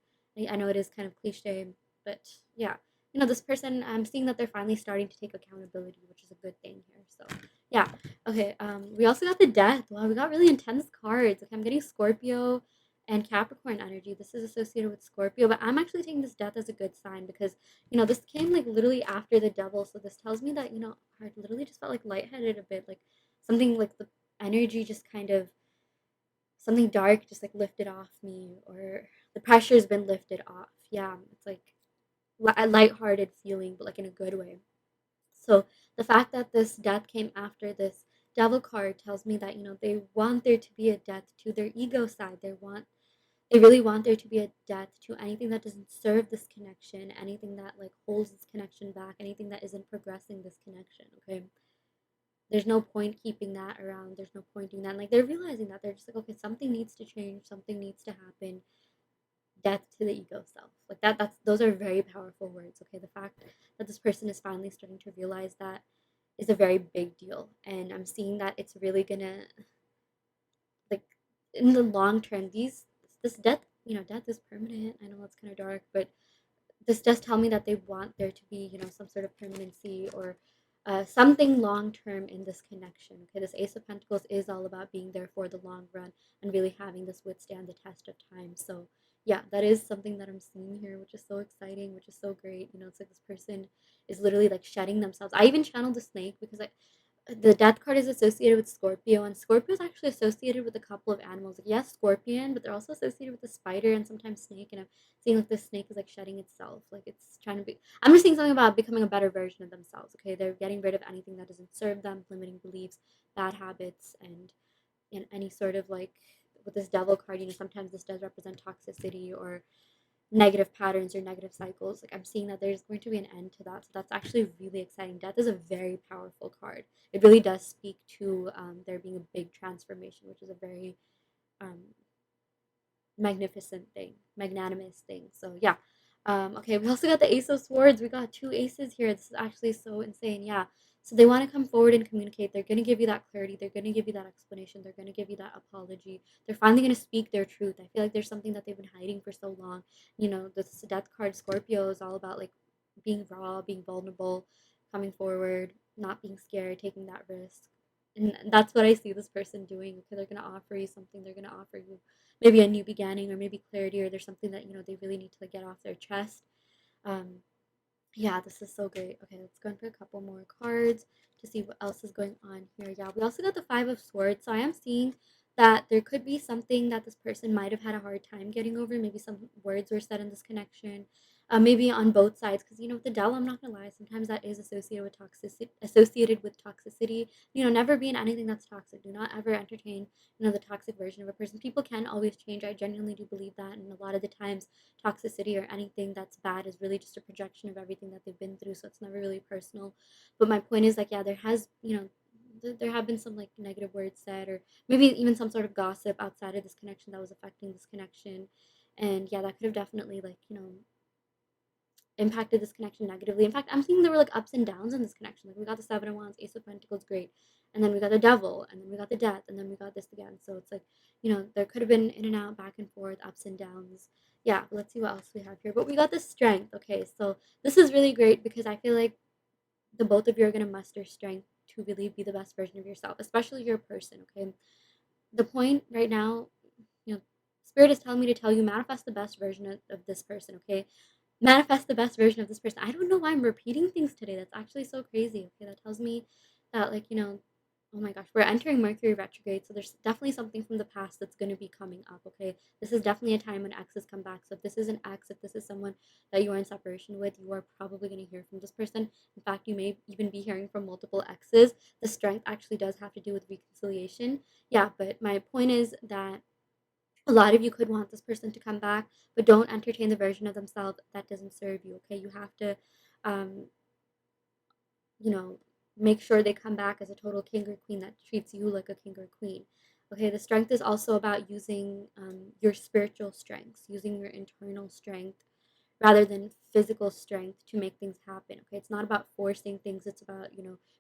I know it is kind of cliche, but yeah, this person, I'm seeing that they're finally starting to take accountability, which is a good thing here. So yeah, okay. We also got the death. Wow, we got really intense cards. Okay, I'm getting Scorpio and Capricorn energy. This is associated with Scorpio, but I'm actually taking this death as a good sign because this came like literally after the devil. So this tells me that I literally just felt like lightheaded a bit, like something like the energy just kind of something dark just like lifted off me, or the pressure's been lifted off. Yeah, it's like a lighthearted feeling, but like in a good way. So the fact that this death came after this devil card tells me that they want there to be a death to their ego side. They really want there to be a death to anything that doesn't serve this connection, anything that like holds this connection back, anything that isn't progressing this connection. Okay, there's no point keeping that around. There's no point doing that. And, like they're realizing that they're just like, okay, something needs to change. Something needs to happen. Death to the ego self. Like that. That's those are very powerful words. Okay, the fact that this person is finally starting to realize that is a very big deal, and I'm seeing that it's really gonna like in the long term. This death, death is permanent. I know it's kind of dark, but this does tell me that they want there to be, some sort of permanency or something long term in this connection. Okay, this Ace of Pentacles is all about being there for the long run and really having this withstand the test of time. So, yeah, that is something that I'm seeing here, which is so exciting, which is so great. It's like this person is literally like shedding themselves. I even channeled the snake because The death card is associated with Scorpio, and Scorpio is actually associated with a couple of animals. Like, yes, scorpion, but they're also associated with the spider and sometimes snake. And I'm seeing like the snake is like shedding itself, like it's trying to be. I'm just seeing something about becoming a better version of themselves. Okay, they're getting rid of anything that doesn't serve them, limiting beliefs, bad habits, and any sort of like with this devil card. Sometimes this does represent toxicity or negative patterns or negative cycles. Like I'm seeing that there's going to be an end to that. So that's actually really exciting. Death is a very powerful card. It really does speak to there being a big transformation, which is a very um, magnificent thing, magnanimous thing. So yeah. Okay, we also got the Ace of Swords. We got two aces here. This is actually so insane. Yeah. So they want to come forward and communicate. They're going to give you that clarity. They're going to give you that explanation. They're going to give you that apology. They're finally going to speak their truth. I feel like there's something that they've been hiding for so long. This death card Scorpio is all about like being raw, being vulnerable, coming forward, not being scared, taking that risk. And that's what I see this person doing. Okay, they're going to offer you something. They're going to offer you maybe a new beginning or maybe clarity, or there's something that they really need to like get off their chest. um yeah, this is so great. Okay, let's go in for a couple more cards to see what else is going on here. Yeah, we also got the Five of Swords. So I am seeing that there could be something that this person might have had a hard time getting over. Maybe some words were said in this connection. Maybe on both sides, because with the devil, I'm not gonna lie, sometimes that is associated with toxicity. Never be in anything that's toxic. Do not ever entertain, the toxic version of a person. People can always change. I genuinely do believe that, and a lot of the times toxicity or anything that's bad is really just a projection of everything that they've been through, so it's never really personal. But my point is, like, yeah, there has there have been some like negative words said, or maybe even some sort of gossip outside of this connection that was affecting this connection. And yeah, that could have definitely like impacted this connection negatively. In fact, I'm seeing there were like ups and downs in this connection. Like we got the Seven of Wands, Ace of Pentacles, great, and then we got the Devil, and then we got the Death, and then we got this again. So it's like there could have been in and out, back and forth, ups and downs. Yeah, let's see what else we have here. But we got the Strength. Okay, so this is really great because I feel like the both of you are gonna muster strength to really be the best version of yourself, especially your person. Okay, the point right now, you know, Spirit is telling me to tell you manifest the best version of this person. Okay, manifest the best version of this person. I don't know why I'm repeating things today. That's actually so crazy. Okay, that tells me that oh my gosh, we're entering Mercury retrograde, so there's definitely something from the past that's going to be coming up. Okay, this is definitely a time when exes come back. So if this is an ex, if this is someone that you are in separation with, you are probably going to hear from this person. In fact, you may even be hearing from multiple exes. The strength actually does have to do with reconciliation. Yeah, but my point is that a lot of you could want this person to come back, but don't entertain the version of themselves that doesn't serve you. Okay, you have to, um, you know, make sure they come back as a total king or queen that treats you like a king or queen. Okay, the strength is also about using your spiritual strengths, using your internal strength rather than physical strength to make things happen. Okay, it's not about forcing things, it's about,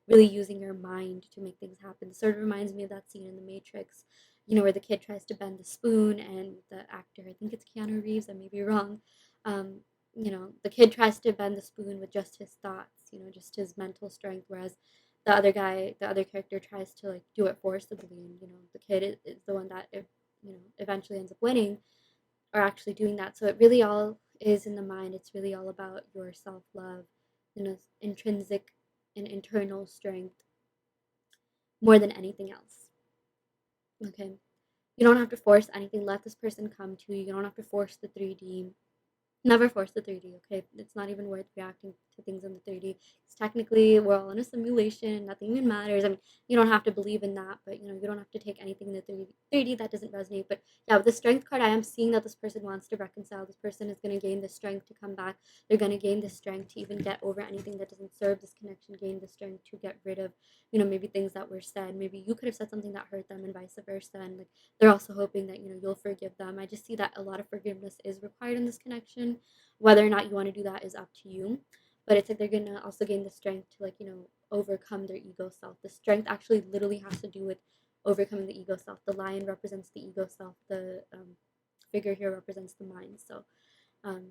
really using your mind to make things happen. It sort of reminds me of that scene in The Matrix, where the kid tries to bend the spoon and the actor, I think it's Keanu Reeves, I may be wrong, um, the kid tries to bend the spoon with just his thoughts, just his mental strength, whereas the other character tries to like do it forcibly, and the kid is the one that eventually ends up winning are actually doing that. So it really all is in the mind. It's really all about your self love, intrinsic and internal strength more than anything else. Okay. You don't have to force anything. Let this person come to you. You don't have to force the 3D. Never force the 3D, okay? It's not even worth reacting to things in the 3D. It's technically we're all in a simulation. Nothing even matters. I mean, you don't have to believe in that, but you don't have to take anything in the 3D that doesn't resonate. But yeah, with the strength card, I am seeing that this person wants to reconcile. This person is going to gain the strength to come back. They're going to gain the strength to even get over anything that doesn't serve this connection. Gain the strength to get rid of, maybe things that were said. Maybe you could have said something that hurt them, and vice versa. And like they're also hoping that you'll forgive them. I just see that a lot of forgiveness is required in this connection. Whether or not you want to do that is up to you, but it's like they're gonna also gain the strength to like overcome their ego self. The strength actually literally has to do with overcoming the ego self. The lion represents the ego self. The figure here represents the mind. So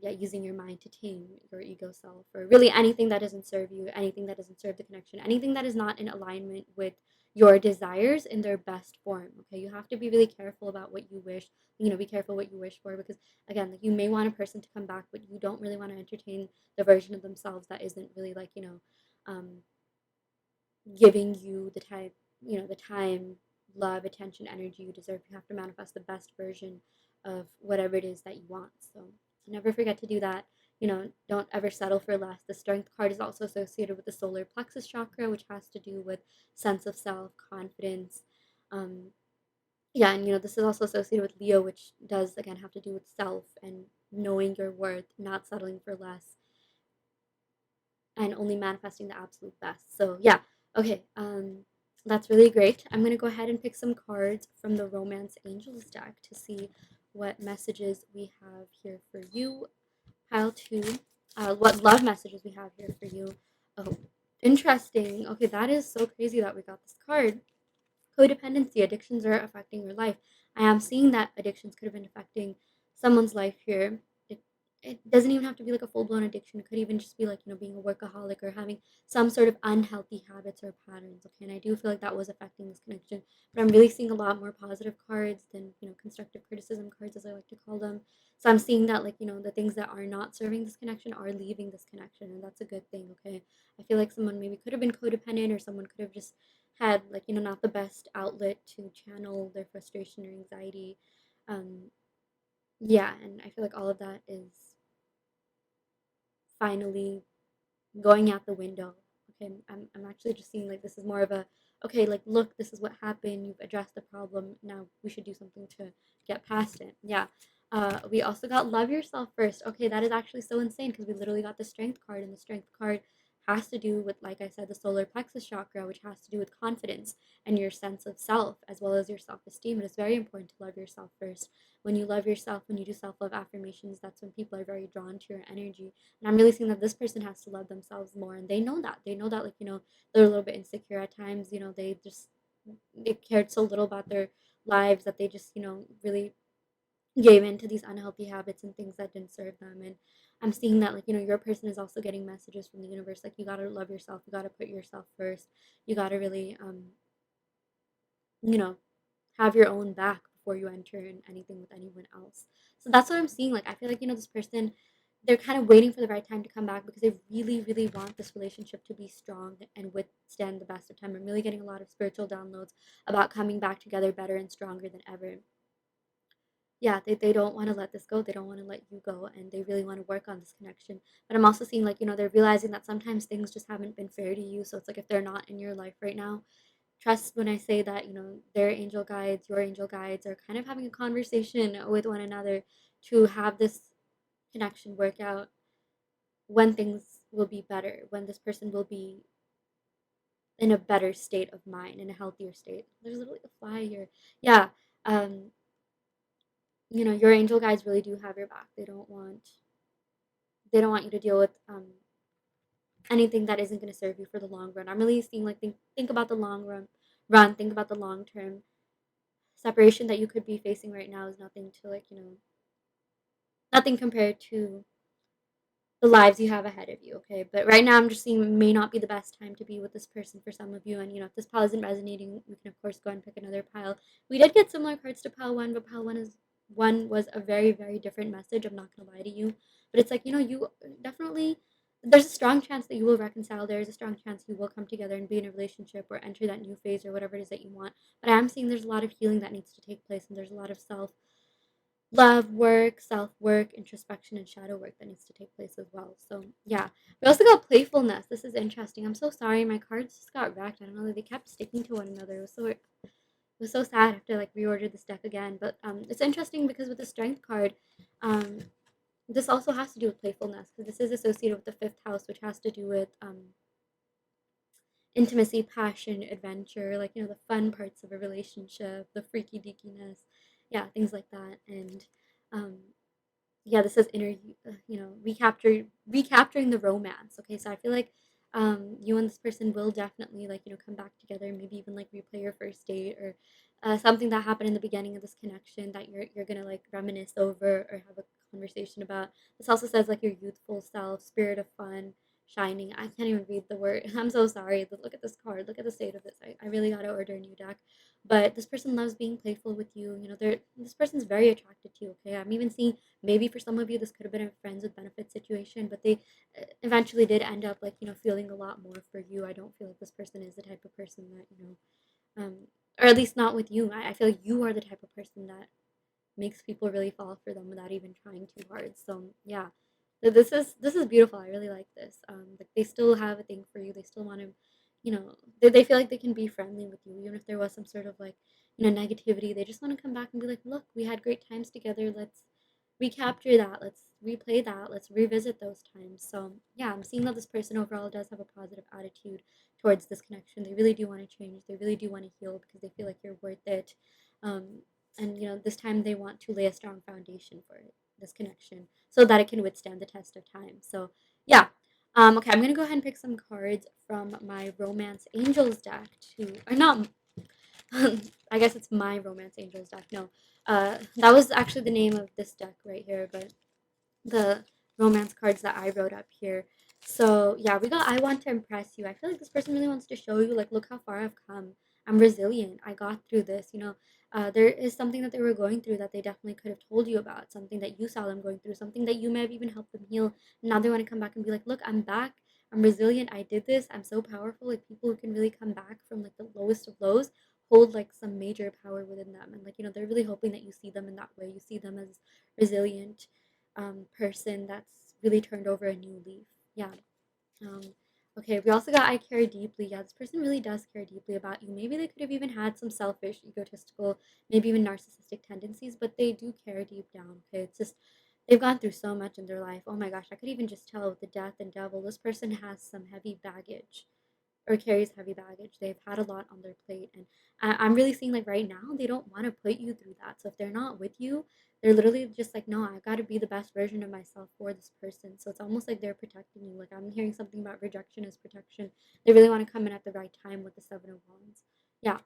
yeah, using your mind to tame your ego self, or really anything that doesn't serve you, anything that doesn't serve the connection, anything that is not in alignment with your desires in their best form. Okay, you have to be really careful about what you wish. Be careful what you wish for, because again, like you may want a person to come back, but you don't really want to entertain the version of themselves that isn't really like um, giving you the time, the time, love, attention, energy you deserve. You have to manifest the best version of whatever it is that you want. So never forget to do that. Don't ever settle for less. The strength card is also associated with the solar plexus chakra, which has to do with sense of self, confidence. Um, yeah, and this is also associated with Leo, which does again have to do with self and knowing your worth, not settling for less, and only manifesting the absolute best. So yeah, okay, that's really great. I'm gonna go ahead and pick some cards from the Romance Angels deck to see what messages we have here for you. How to, what love messages we have here for you. Oh, interesting. Okay, that is so crazy that we got this card. Codependency, addictions are affecting your life. I am seeing that addictions could have been affecting someone's life here. It doesn't even have to be like a full blown addiction. It could even just be like, being a workaholic or having some sort of unhealthy habits or patterns. Okay. And I do feel like that was affecting this connection. But I'm really seeing a lot more positive cards than, constructive criticism cards, as I like to call them. So I'm seeing that, like, the things that are not serving this connection are leaving this connection. And that's a good thing. Okay. I feel like someone maybe could have been codependent, or someone could have just had, like, not the best outlet to channel their frustration or anxiety. um yeah, and I feel like all of that is finally going out the window. Okay, I'm actually just seeing like this is more of a, okay, like, look, this is what happened, you've addressed the problem, now we should do something to get past it. Yeah. We also got love yourself first. Okay, that is actually so insane because we literally got the strength card, and the strength card has to do with, like I said, the solar plexus chakra, which has to do with confidence and your sense of self as well as your self-esteem. It is very important to love yourself first. When you love yourself, when you do self-love affirmations, that's when people are very drawn to your energy. And I'm really seeing that this person has to love themselves more, and they know that. They know that, like, they're a little bit insecure at times. They cared so little about their lives that they just, really gave in to these unhealthy habits and things that didn't serve them. And I'm seeing that, like, your person is also getting messages from the universe, like, you got to love yourself, you got to put yourself first, you got to really, you know have your own back before you enter in anything with anyone else. So that's what I'm seeing. Like, I feel like, this person, they're kind of waiting for the right time to come back because they really, really want this relationship to be strong and withstand the best of time. I'm really getting a lot of spiritual downloads about coming back together better and stronger than ever. Yeah, they don't want to let this go. They don't want to let you go, and they really want to work on this connection. But I'm also seeing, like, they're realizing that sometimes things just haven't been fair to you. So it's like, if they're not in your life right now, trust when I say that, their angel guides, your angel guides are kind of having a conversation with one another to have this connection work out, when things will be better, when this person will be in a better state of mind, in a healthier state. There's literally a fly here. Yeah. Um, your angel guides really do have your back. They don't want you to deal with anything that isn't going to serve you for the long run. I'm really seeing, like, think about the long run, think about the long term. Separation that you could be facing right now is nothing to, like, nothing compared to the lives you have ahead of you. Okay, but right now I'm just seeing may not be the best time to be with this person for some of you. And if this pile isn't resonating, we can of course go and pick another pile. We did get similar cards to pile one, but pile one was a very, very different message. I'm not gonna lie to you, but it's like, you definitely, there's a strong chance that you will reconcile. There's a strong chance you will come together and be in a relationship or enter that new phase or whatever it is that you want. But I am seeing there's a lot of healing that needs to take place, and there's a lot of love work, self work, introspection, and shadow work that needs to take place as well. So yeah, we also got playfulness. This is interesting. I'm so sorry, my cards just got wrecked. I don't know, they kept sticking to one another. It was so sad. I have to, like, reorder this deck again. But it's interesting because with the strength card, um, this also has to do with playfulness because this is associated with the fifth house, which has to do with intimacy, passion, adventure, like, the fun parts of a relationship, the freaky deakiness, yeah, things like that. And um, yeah, this is recapturing the romance. Okay, so I feel like you and this person will definitely, like, come back together, maybe even like replay your first date, or something that happened in the beginning of this connection that you're gonna, like, reminisce over or have a conversation about. This also says, like, your youthful self, spirit of fun, shining. I can't even read the word. I'm so sorry. Look at this card. Look at the state of this. I really gotta order a new deck. But this person loves being playful with you. You know, this person's very attracted to you. Okay, I'm even seeing maybe for some of you this could have been a friends with benefits situation, but they eventually did end up like feeling a lot more for you. I don't feel like this person is the type of person that um, or at least not with you. I feel like you are the type of person that makes people really fall for them without even trying too hard. So yeah, this is beautiful. I really like this. Like they still have a thing for you. They still want to, they feel like they can be friendly with you, even if there was some sort of like negativity. They just want to come back and be like, look, we had great times together. Let's recapture that. Let's replay that. Let's revisit those times. So yeah, I'm seeing that this person overall does have a positive attitude towards this connection. They really do want to change. They really do want to heal because they feel like you're worth it. Um, and this time they want to lay a strong foundation for it, this connection, so that it can withstand the test of time. So yeah, okay, I'm gonna go ahead and pick some cards from my Romance Angels deck to, or not. I guess it's my Romance Angels deck. No, that was actually the name of this deck right here, but the romance cards that I wrote up here. So yeah, we got I want to impress you. I feel like this person really wants to show you, like, look how far I've come. I'm resilient. I got through this. There is something that they were going through that they definitely could have told you about, something that you saw them going through, something that you may have even helped them heal. Now they want to come back and be like, look, I'm back. I'm resilient. I did this. I'm so powerful. Like people who can really come back from like the lowest of lows hold like some major power within them, and like they're really hoping that you see them in that way. You see them as resilient, person that's really turned over a new leaf. Yeah. Um, okay, we also got I care deeply. Yeah, this person really does care deeply about you. Maybe they could have even had some selfish, egotistical, maybe even narcissistic tendencies, but they do care deep down. Okay, it's just they've gone through so much in their life. Oh my gosh, I could even just tell with the death and devil, this person has some heavy baggage or carries heavy baggage. They've had a lot on their plate, and I'm really seeing like right now they don't want to put you through that. So if they're not with you, they're literally just like, no, I got to be the best version of myself for this person. So it's almost like they're protecting you. Like I'm hearing something about rejection as protection. They really want to come in at the right time with the Seven of Wands. Yeah,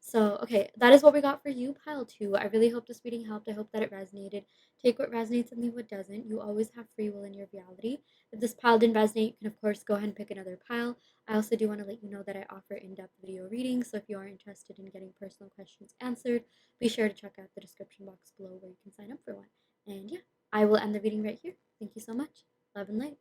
so, okay, that is what we got for you, pile two. I really hope this reading helped. I hope that it resonated. Take what resonates and leave what doesn't. You always have free will in your reality. If this pile didn't resonate, you can, of course, go ahead and pick another pile. I also do want to let you know that I offer in depth video readings. So, if you are interested in getting personal questions answered, be sure to check out the description box below where you can sign up for one. And yeah, I will end the reading right here. Thank you so much. Love and light.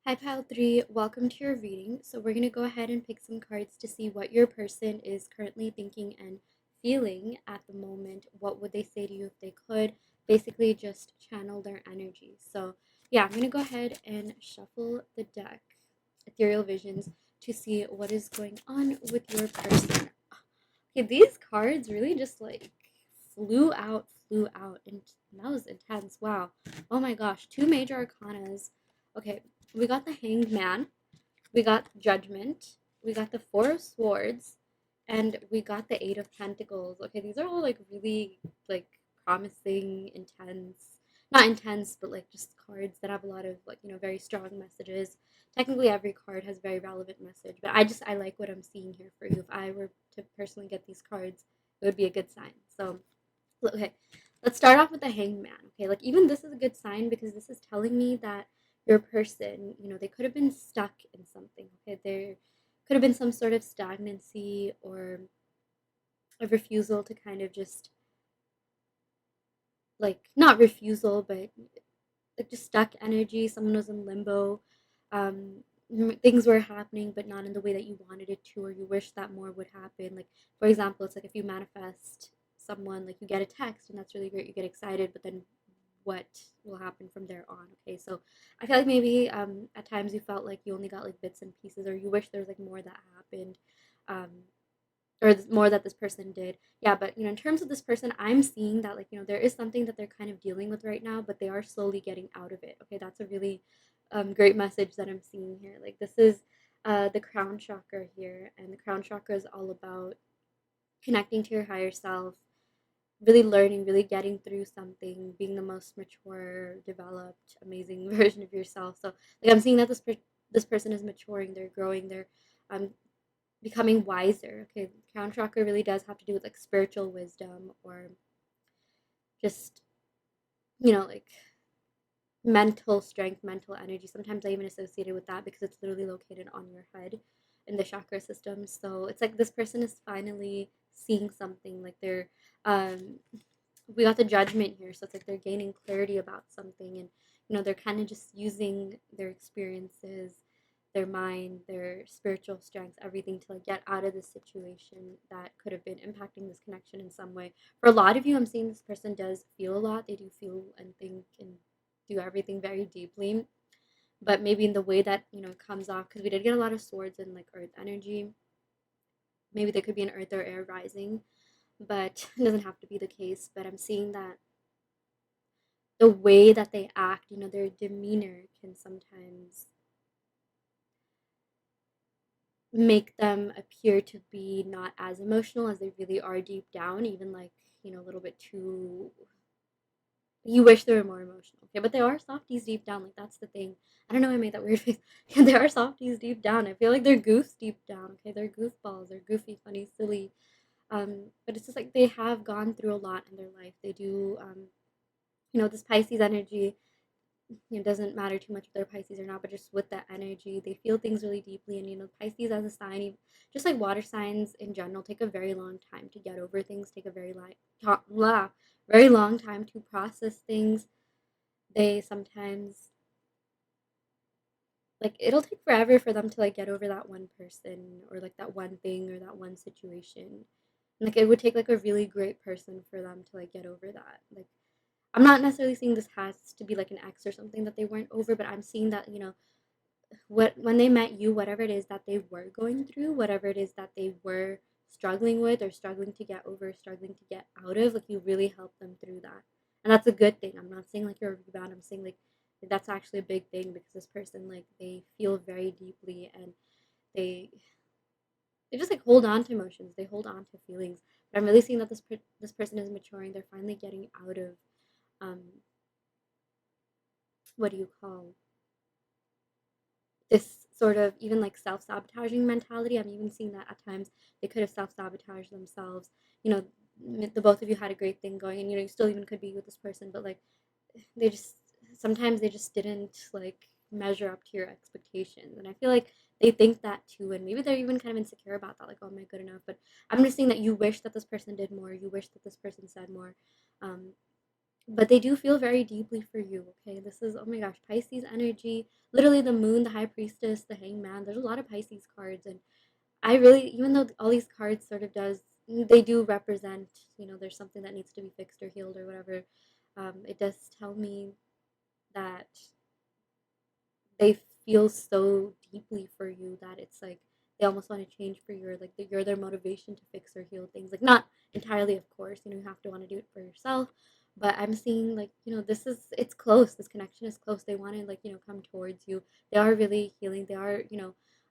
Hi, Pile 3. Welcome to your reading. So, we're going to go ahead and pick some cards to see what your person is currently thinking and feeling at the moment. What would they say to you if they could? Basically, just channel their energy. So, yeah, I'm going to go ahead and shuffle the deck, Ethereal Visions, to see what is going on with your person. Okay, these cards really just like flew out, and that was intense. Wow. Oh my gosh, two major arcanas. Okay, we got the Hanged Man, we got Judgment, we got the Four of Swords, and we got the Eight of Pentacles. Okay, these are all like really like promising, intense. Not intense, but like just cards that have a lot of like, very strong messages. Technically every card has a very relevant message, but I like what I'm seeing here for you. If I were to personally get these cards, it would be a good sign. So okay, let's start off with the Hanged Man. Okay, like even this is a good sign because this is telling me that your person, they could have been stuck in something. Okay, there could have been some sort of stagnancy or a refusal to kind of just like not refusal, but like just stuck energy. Someone was in limbo. Um, things were happening, but not in the way that you wanted it to, or you wish that more would happen. Like for example, it's like if you manifest someone, like you get a text and that's really great, you get excited, but then what will happen from there on? Okay, so I feel like maybe at times you felt like you only got like bits and pieces, or you wish there was like more that happened. Um, or more that this person did. Yeah, but in terms of this person, I'm seeing that like there is something that they're kind of dealing with right now, but they are slowly getting out of it. Okay, that's a really great message that I'm seeing here. Like this is the crown chakra here, and the crown chakra is all about connecting to your higher self, really learning, really getting through something, being the most mature, developed, amazing version of yourself. So like I'm seeing that this person is maturing, they're growing, they're um becoming wiser. Okay, crown chakra really does have to do with like spiritual wisdom, or just like mental strength, mental energy. Sometimes I even associate it with that because it's literally located on your head in the chakra system. So it's like this person is finally seeing something. Like um, we got the judgment here, so it's like they're gaining clarity about something, and they're kind of just using their experiences, their mind, their spiritual strengths, everything to like get out of this situation that could have been impacting this connection in some way. For a lot of you, I'm seeing this person does feel a lot. They do feel and think and do everything very deeply, but maybe in the way that it comes off, because we did get a lot of swords and like earth energy. Maybe there could be an earth or air rising, but it doesn't have to be the case. But I'm seeing that the way that they act, their demeanor can sometimes make them appear to be not as emotional as they really are deep down, even like, a little bit too. You wish they were more emotional, okay? But they are softies deep down. Like, that's the thing. I don't know why I made that weird face. They are softies deep down. I feel like they're goofs deep down, okay? They're goofballs. They're goofy, funny, silly. But it's just like they have gone through a lot in their life. They do, this Pisces energy, doesn't matter too much if they're Pisces or not, but just with that energy, they feel things really deeply. And Pisces as a sign, just like water signs in general, take a very long time to get over things, take a very long time to process things. They sometimes, like, it'll take forever for them to like get over that one person or like that one thing or that one situation. Like, it would take like a really great person for them to like get over that. Like, I'm not necessarily saying this has to be like an ex or something that they weren't over, but I'm seeing that, what when they met you, whatever it is that they were going through, whatever it is that they were struggling with or struggling to get over, struggling to get out of, like, you really helped them through that. And that's a good thing. I'm not saying like you're a rebound. I'm saying like that's actually a big thing, because this person, like, they feel very deeply, and they they just like hold on to emotions. They hold on to feelings. But I'm really seeing that this person is maturing. They're finally getting out of um what do you call this sort of even like self-sabotaging mentality. I'm even seeing that at times they could have self-sabotaged themselves. You know, the both of you had a great thing going, and you still even could be with this person, but like they just sometimes they just didn't like measure up to your expectations, and I feel like they think that too, and maybe they're even kind of insecure about that, like, oh, am I good enough? But I'm just saying that you wish that this person did more, you wish that this person said more. um, but they do feel very deeply for you, okay? This is, oh my gosh, Pisces energy. Literally the moon, the high priestess, the hangman. There's a lot of Pisces cards, and I really, even though all these cards sort of they do represent, there's something that needs to be fixed or healed or whatever. It does tell me that they feel so deeply for you that it's like they almost want to change for you, or like you're their motivation to fix or heal things. Like, not entirely, of course, you have to want to do it for yourself, but I'm seeing like, it's close. This connection is close. They want to like, come towards you. They are really healing. They are,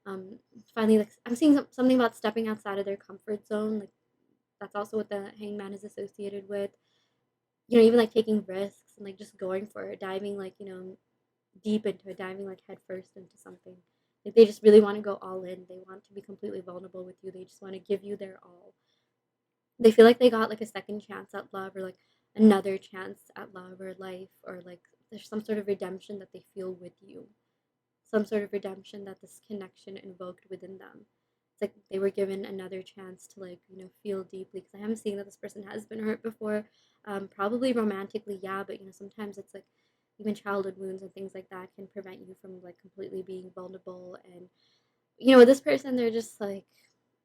um, finally, like, I'm seeing something about stepping outside of their comfort zone. Like, that's also what the hangman is associated with. Even like taking risks and like just going for it, diving, like, deep into it, diving like head first into something. Like, they just really want to go all in. They want to be completely vulnerable with you. They just want to give you their all. They feel like they got like a second chance at love, or like another chance at love or life, or like there's some sort of redemption that they feel with you. Some sort of redemption that this connection invoked within them. It's like they were given another chance to like, feel deeply, because I am seeing that this person has been hurt before. Probably romantically, yeah, but sometimes it's like even childhood wounds and things like that can prevent you from like completely being vulnerable. And with this person, they're just like,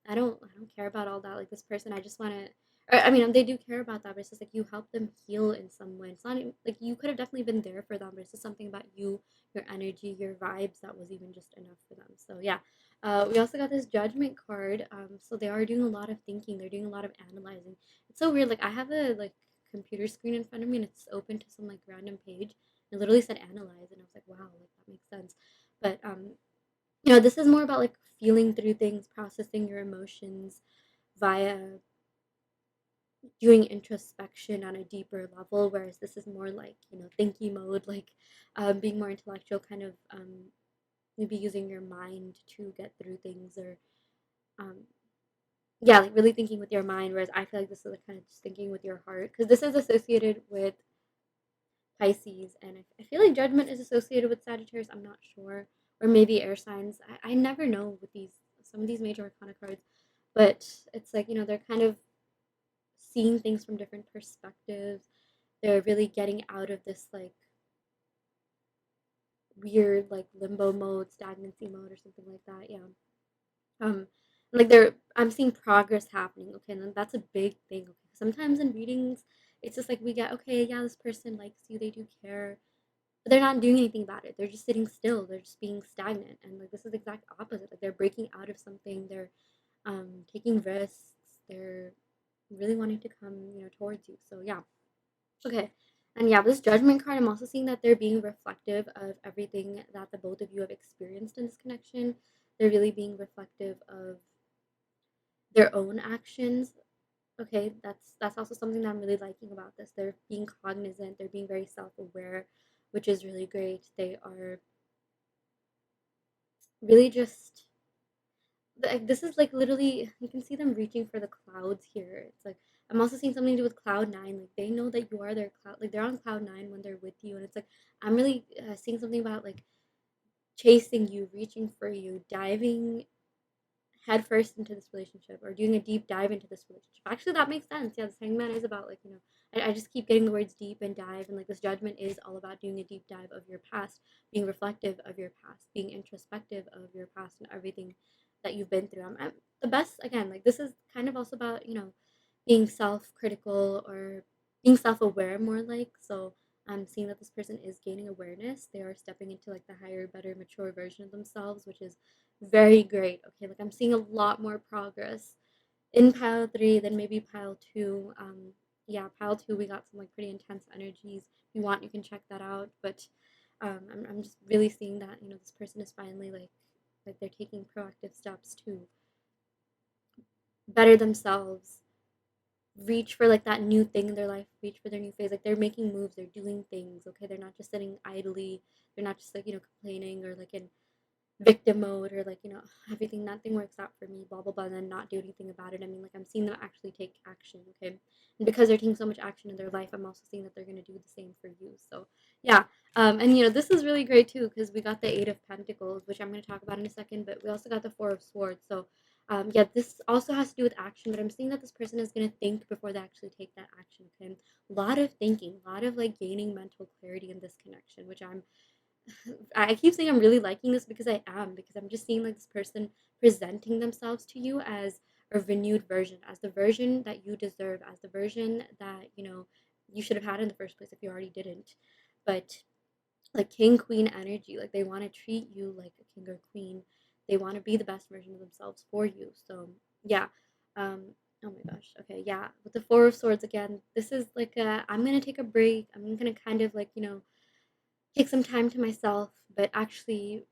I don't care about all that. Like, this person, I just want to, or I mean, they do care about that, but it's just like you help them heal in some way. It's not even, like, you could have definitely been there for them, but it's just something about you, your energy, your vibes that was even just enough for them. So yeah, we also got this judgment card. So they are doing a lot of thinking. They're doing a lot of analyzing. It's so weird. Like, I have a like computer screen in front of me, and it's open to some like random page. It literally said analyze, and I was like, wow, like that makes sense. But this is more about like feeling through things, processing your emotions via doing introspection on a deeper level, whereas this is more like, thinky mode, like, being more intellectual, kind of, maybe using your mind to get through things, or um, yeah, like really thinking with your mind, whereas I feel like this is like kind of just thinking with your heart, because this is associated with Pisces, and I feel like Judgment is associated with Sagittarius. I'm not sure, or maybe air signs. I never know with these some of these major arcana cards, but it's like they're kind of seeing things from different perspectives. They're really getting out of this like weird like limbo mode, stagnancy mode, or something like that. Yeah. Um, like I'm seeing progress happening. Okay, and that's a big thing. Okay, sometimes in readings, it's just like we get okay, yeah, this person likes you, they do care, but they're not doing anything about it. They're just sitting still. They're just being stagnant, and like this is the exact opposite. Like they're breaking out of something. They're taking risks. They're really wanting to come towards you. So yeah. Okay. And yeah, this judgment card, I'm also seeing that they're being reflective of everything that the both of you have experienced in this connection. They're really being reflective of their own actions. Okay, that's also something that I'm really liking about this. They're being cognizant, they're being very self-aware, which is really great. They are really just like this is like literally you can see them reaching for the clouds here. It's like I'm also seeing something to do with cloud nine. Like they know that you are their cloud, like they're on cloud nine when they're with you, and it's like I'm really seeing something about like chasing you, reaching for you, diving headfirst into this relationship or doing a deep dive into this relationship. Actually, that makes sense. Yeah, the Hangman is about like I just keep getting the words deep and dive, and like this judgment is all about doing a deep dive of your past, being reflective of your past, being introspective of your past and everything that you've been through. I'm the best again. Like this is kind of also about being self-critical or being self-aware more like so. I'm seeing that this person is gaining awareness. They are stepping into like the higher, better, mature version of themselves, which is very great. Okay, like I'm seeing a lot more progress in pile three than maybe pile two. Yeah, pile two we got some like pretty intense energies. If you want, you can check that out. But I'm just really seeing that this person is finally like they're taking proactive steps to better themselves, reach for like that new thing in their life, reach for their new phase. Like they're making moves, they're doing things. Okay, they're not just sitting idly. They're not just like complaining or like in victim mode or like everything nothing works out for me blah blah blah and then not do anything about it. I mean like I'm seeing them actually take action. Okay, and because they're taking so much action in their life, I'm also seeing that they're going to do the same for you. So yeah. And this is really great too because we got the Eight of Pentacles, which I'm going to talk about in a second, but we also got the Four of Swords. So yeah, this also has to do with action, but I'm seeing that this person is going to think before they actually take that action. Okay, a lot of thinking, a lot of like gaining mental clarity in this connection, which I keep saying I'm really liking this because I am, because I'm just seeing like this person presenting themselves to you as a renewed version, as the version that you deserve, as the version that, you should have had in the first place if you already didn't. But like king queen energy, like they want to treat you like a king or queen. They want to be the best version of themselves for you. So, yeah. Um oh my gosh. Okay, yeah. With the Four of Swords again, this is like I'm going to take a break. I'm going to kind of like, take some time to myself, but actually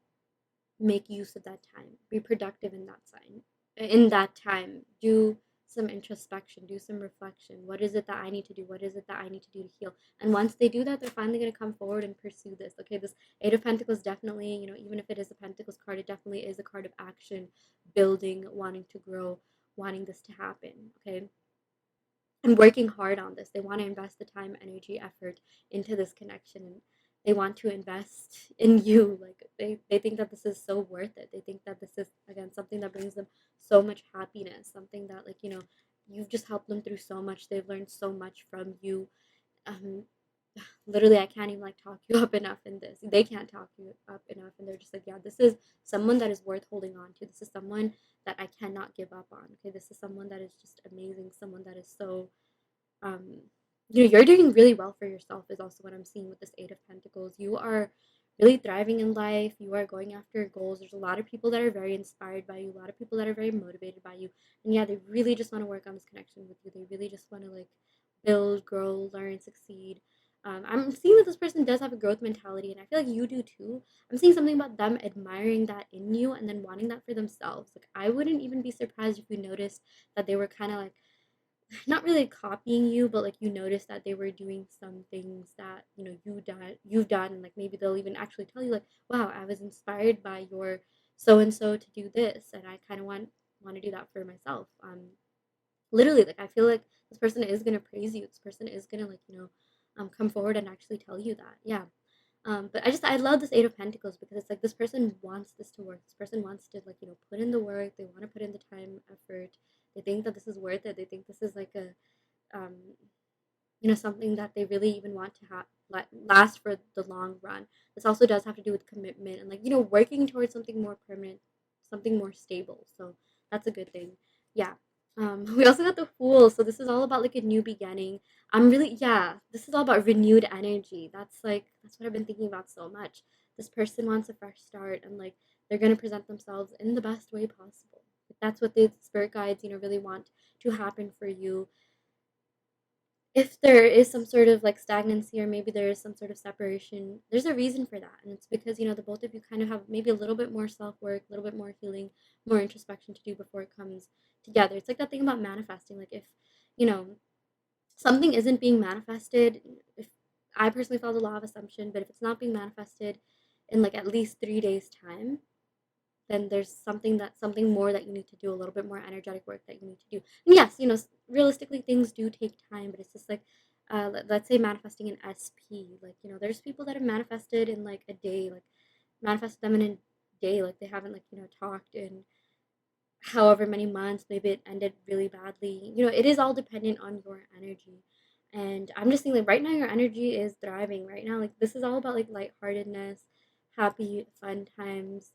make use of that time. Be productive in that time. In that time, do some introspection, do some reflection. What is it that I need to do? What is it that I need to do to heal? And once they do that, they're finally going to come forward and pursue this. Okay, this Eight of Pentacles definitely, even if it is a Pentacles card, it definitely is a card of action, building, wanting to grow, wanting this to happen. Okay, and working hard on this. They want to invest the time, energy, effort into this connection, and they want to invest in you. Like they think that this is so worth it. They think that this is again something that brings them so much happiness, something that like, you've just helped them through so much. They've learned so much from you. Um Literally I can't even like talk you up enough in this. They can't talk you up enough, and they're just like, yeah, this is someone that is worth holding on to. This is someone that I cannot give up on. Okay, this is someone that is just amazing, someone that is so um, you're doing really well for yourself is also what I'm seeing with this Eight of Pentacles. You are really thriving in life. You are going after your goals. There's a lot of people that are very inspired by you, a lot of people that are very motivated by you. And yeah, they really just want to work on this connection with you. They really just want to like build, grow, learn, succeed. I'm seeing that this person does have a growth mentality, and I feel like you do too. I'm seeing something about them admiring that in you and then wanting that for themselves. Like, I wouldn't even be surprised if you noticed that they were kind of like not really copying you, but like you notice that they were doing some things that you've done, and like maybe they'll even actually tell you like, "Wow, I was inspired by your so and so to do this, and I kind of want to do that for myself." Literally, like I feel like this person is gonna praise you. This person is gonna like come forward and actually tell you that. Yeah. But I love this Eight of Pentacles because it's like this person wants this to work. This person wants to, like, put in the work. They want to put in the time, effort. They think that this is worth it. They think this is like a um, something that they really even want to have last for the long run. This also does have to do with commitment and, like, working towards something more permanent, something more stable. So that's a good thing. Yeah. We also got the Fool. So this is all about, like, a new beginning. Yeah, this is all about renewed energy. That's what I've been thinking about so much. This person wants a fresh start, and, like, they're gonna present themselves in the best way possible. Like, that's what the spirit guides, really want to happen for you. If there is some sort of, like, stagnancy, or maybe there is some sort of separation, there's a reason for that. And it's because, the both of you kind of have maybe a little bit more self-work, a little bit more healing, more introspection to do before it comes together. It's like that thing about manifesting. Like, if, you know, something isn't being manifested, if I personally follow the law of assumption, but if it's not being manifested in, like, at least 3 days time, then there's something more that you need to do, a little bit more energetic work that you need to do. And yes, realistically, things do take time, but it's just like, let's say manifesting an SP. Like, there's people that have manifested in, like, a day, like, manifest them in a day, like, they haven't, like, talked in however many months. Maybe it ended really badly. It is all dependent on your energy. And I'm just saying, like, right now your energy is thriving. Right now, like, this is all about, like, lightheartedness, happy, fun times.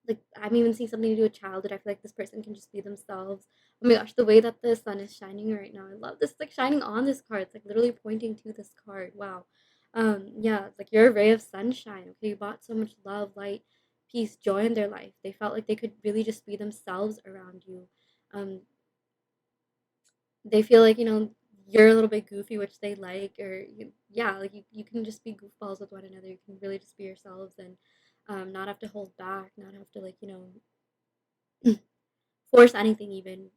Like, I'm even seeing something to do with childhood. I feel like this person can just be themselves. Oh my gosh, the way that the sun is shining right now, I love this. It's like shining on this card. It's like literally pointing to this card. Wow. Yeah, it's like you're a ray of sunshine. Okay, you brought so much love, light, peace, joy in their life. They felt like they could really just be themselves around you. Um, they feel like, you're a little bit goofy, which they like, or yeah, like, you can just be goofballs with one another. You can really just be yourselves, and not have to hold back, not have to, like, force anything even.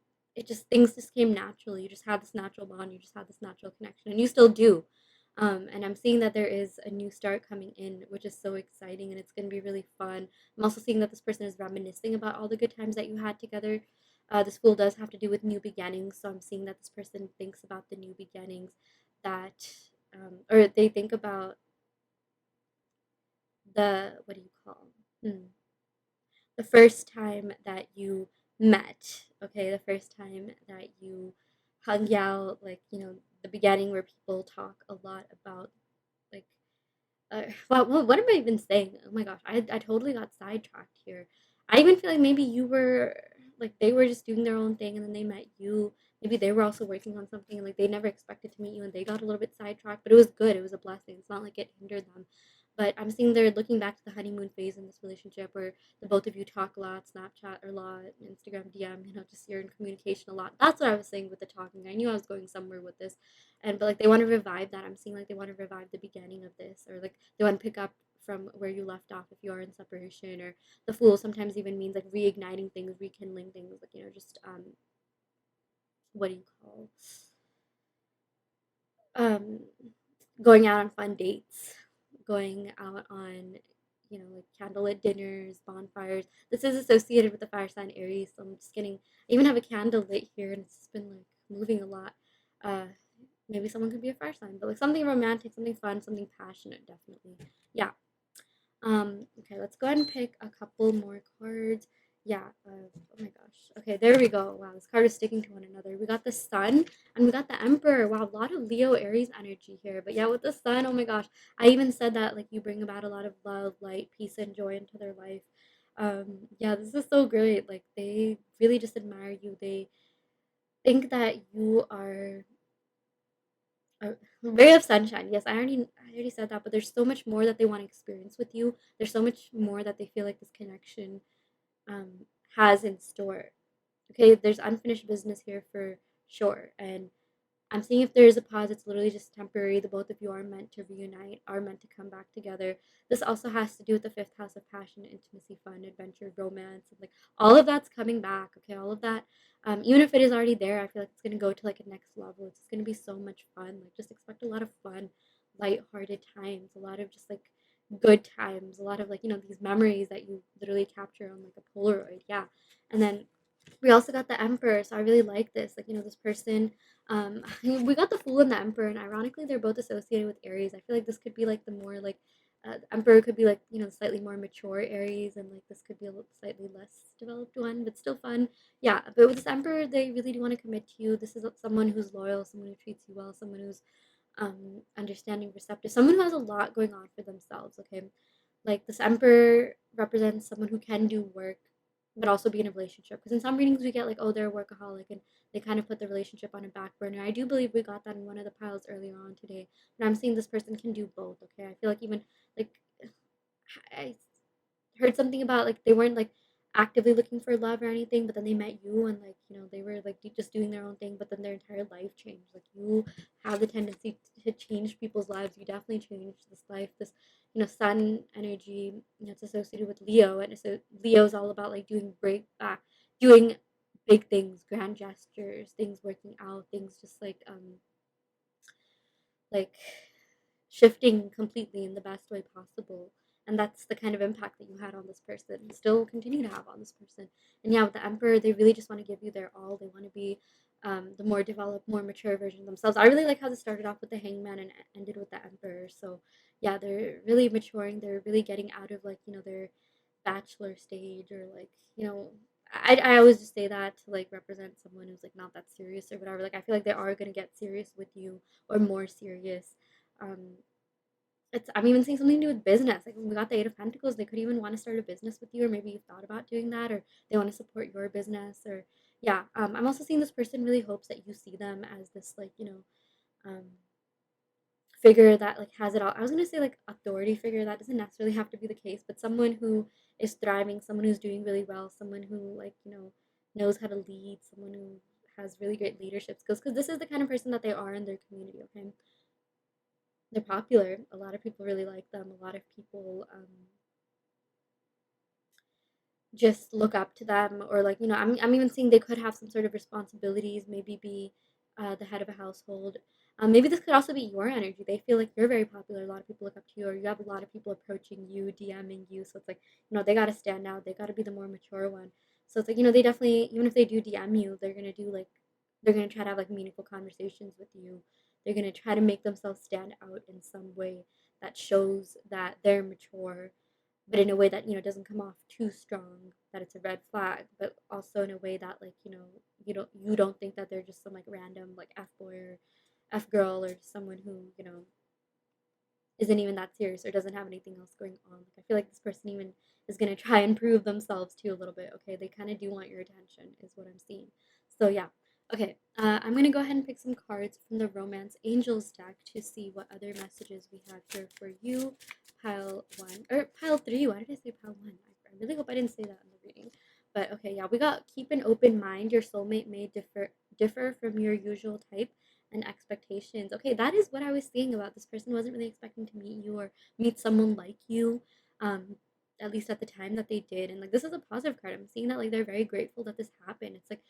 Things just came naturally. You just had this natural bond, you just had this natural connection, and you still do. And I'm seeing that there is a new start coming in, which is so exciting, and it's going to be really fun. I'm also seeing that this person is reminiscing about all the good times that you had together. This Fool does have to do with new beginnings, so I'm seeing that this person thinks about the new beginnings that, or they think about what do you call? Hmm the first time that you met, okay, the first time that you hung out, like, the beginning where people talk a lot about, like, what am I even saying? Oh my gosh, I totally got sidetracked here. I even feel like maybe you were, like, they were just doing their own thing, and then they met you. Maybe they were also working on something, and, like, they never expected to meet you, and they got a little bit sidetracked, but it was good. It was a blessing. It's not like it hindered them. But I'm seeing they're looking back to the honeymoon phase in this relationship where the both of you talk a lot, Snapchat a lot, Instagram DM, just you're in communication a lot. That's what I was saying with the talking. I knew I was going somewhere with this, but, like, they want to revive that. I'm seeing, like, they want to revive the beginning of this, or, like, they want to pick up from where you left off if you are in separation. Or the Fool sometimes even means, like, reigniting things, rekindling things, like, just what do you call, um going out on fun dates, going out on, like, candlelit dinners, bonfires. This is associated with the fire sign Aries, so I'm just getting. I even have a candle lit here, and it's been, like, moving a lot. Uh, Maybe someone could be a fire sign, but, like, something romantic, something fun, something passionate, definitely. Yeah. Okay, let's go ahead and pick a couple more cards. Yeah, oh my gosh. Okay, there we go. Wow, this card is sticking to one another. We got the Sun and we got the Emperor. Wow, a lot of Leo Aries energy here. But yeah, with the Sun, oh my gosh. I even said that, like, you bring about a lot of love, light, peace, and joy into their life. Yeah, this is so great. Like, they really just admire you. They think that you are a ray of sunshine. Yes, I already said that, but there's so much more that they want to experience with you. There's so much more that they feel like this connection um, has in store. Okay, there's unfinished business here for sure, and I'm seeing if there is a pause, it's literally just temporary. The both of you are meant to reunite, are meant to come back together. This also has to do with the fifth house of passion, intimacy, fun, adventure, romance, and, like, all of that's coming back. Okay, all of that. Even if it is already there, I feel like it's gonna go to, like, a next level. It's just gonna be so much fun. Like, just expect a lot of fun, light-hearted times, a lot of just, like, good times, a lot of, like, these memories that you literally capture on, like, a Polaroid. Yeah, and then We also got the Emperor, so I really like this. Like, this person, we got the Fool and the Emperor, and ironically, they're both associated with Aries. I feel like this could be like the more like, the Emperor could be like, slightly more mature Aries, and like this could be a slightly less developed one, but still fun. Yeah, but with this Emperor, they really do want to commit to you. This is someone who's loyal, someone who treats you well, someone who's understanding, receptive, someone who has a lot going on for themselves. Okay, like this Emperor represents someone who can do work, but also be in a relationship. Because in some readings we get like, oh, they're a workaholic, and they kind of put the relationship on a back burner. I do believe we got that in one of the piles earlier on today. But I'm saying this person can do both. Okay, I feel like even like I heard something about like they weren't like actively looking for love or anything, but then they met you and like they were like just doing their own thing, but then their entire life changed. Like you have the tendency to change people's lives. You definitely changed this life. This sun energy. It's associated with Leo, and so Leo is all about like doing big things, grand gestures, things working out, things just like shifting completely in the best way possible. And that's the kind of impact that you had on this person, still continue to have on this person. And yeah, with the Emperor, they really just want to give you their all. They want to be the more developed, more mature version of themselves. I really like how this started off with the Hangman and ended with the Emperor. So yeah, they're really maturing. They're really getting out of like their bachelor stage, or like I always just say that to like represent someone who's like not that serious or whatever. Like I feel like they are gonna get serious with you, or more serious. um I'm even seeing something to do with business. Like when we got the Eight of Pentacles, they could even want to start a business with you, or maybe you've thought about doing that, or they want to support your business, or yeah. I'm also seeing this person really hopes that you see them as this like um, figure that like has it all. I was gonna say like authority figure. That doesn't necessarily have to be the case, but someone who is thriving, someone who's doing really well, someone who like knows how to lead, someone who has really great leadership skills. Because this is the kind of person that they are in their community. Okay, they're popular. A lot of people really like them. A lot of people just look up to them, or like I'm even seeing they could have some sort of responsibilities, maybe be the head of a household. Maybe this could also be your energy. They feel like you're very popular, a lot of people look up to you, or you have a lot of people approaching you, DMing you. So it's like they got to stand out, they got to be the more mature one. So it's like they definitely, even if they do DM you, they're going to do like they're going to try to have like meaningful conversations with you. They're going to try to make themselves stand out in some way that shows that they're mature, but in a way that doesn't come off too strong that it's a red flag, but also in a way that like you don't think that they're just some like random like f boy or f girl, or someone who isn't even that serious or doesn't have anything else going on. Like I feel like this person even is going to try and prove themselves to you a little bit. Okay, they kind of do want your attention is what I'm seeing. So yeah. Okay, I'm going to go ahead and pick some cards from the Romance Angels deck to see what other messages we have here for you. Pile 1, or pile 3. Why did I say pile 1? I really hope I didn't say that in the reading. But okay, yeah, we got keep an open mind. Your soulmate may differ from your usual type and expectations. Okay, that is what I was saying about this person wasn't really expecting to meet you or meet someone like you. Um, at least at the time that they did. And like this is a positive card. I'm seeing that like they're very grateful that this happened. It's like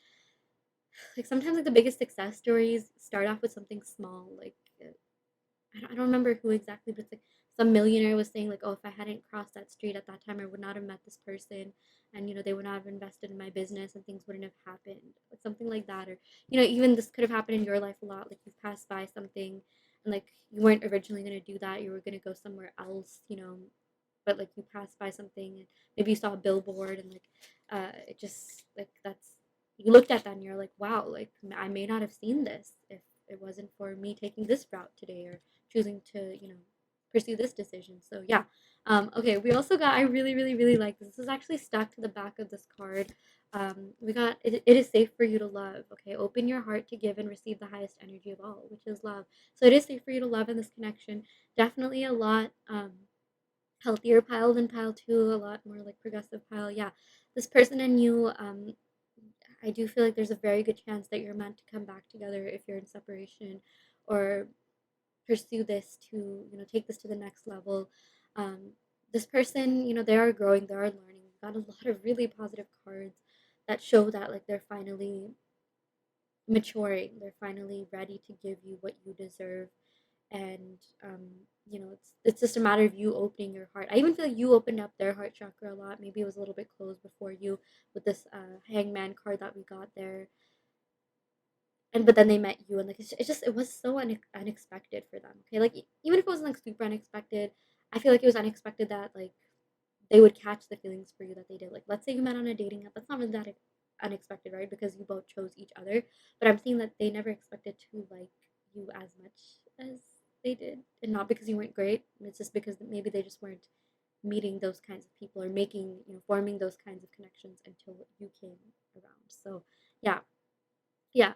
sometimes like the biggest success stories start off with something small. Like I don't remember who exactly, but it's like some millionaire was saying like, oh, if I hadn't crossed that street at that time, I would not have met this person, and they would not have invested in my business, and things wouldn't have happened, like something like that. Or even this could have happened in your life a lot. Like you've passed by something, and like you weren't originally gonna do that. You were gonna go somewhere else, but like you passed by something, and maybe you saw a billboard, and like it just like that's you looked at that and you're like, wow, like I may not have seen this if it wasn't for me taking this route today, or choosing to pursue this decision. So yeah. Okay, we also got, I really really really like this. This is actually stuck to the back of this card. We got it is safe for you to love. Okay, open your heart to give and receive the highest energy of all, which is love. So it is safe for you to love in this connection. Definitely a lot healthier pile than pile 2, a lot more like progressive pile. Yeah, this person and you, I do feel like there's a very good chance that you're meant to come back together if you're in separation, or pursue this to take this to the next level. um, this person, they are growing, they are learning. We've got a lot of really positive cards that show that like they're finally maturing, they're finally ready to give you what you deserve. and it's just a matter of you opening your heart. I even feel like you opened up their heart chakra a lot. Maybe it was a little bit closed before you with this hangman card that we got there, and but then they met you, and like it's just it was so unexpected for them. Okay, like even if it wasn't like super unexpected, I feel like it was unexpected that like they would catch the feelings for you that they did. Like, let's say you met on a dating app. That's not really that unexpected, right? Because you both chose each other. But I'm seeing that they never expected to like you as much as they did, and not because you weren't great. It's just because maybe they just weren't meeting those kinds of people or making forming those kinds of connections until you came around. So yeah, yeah,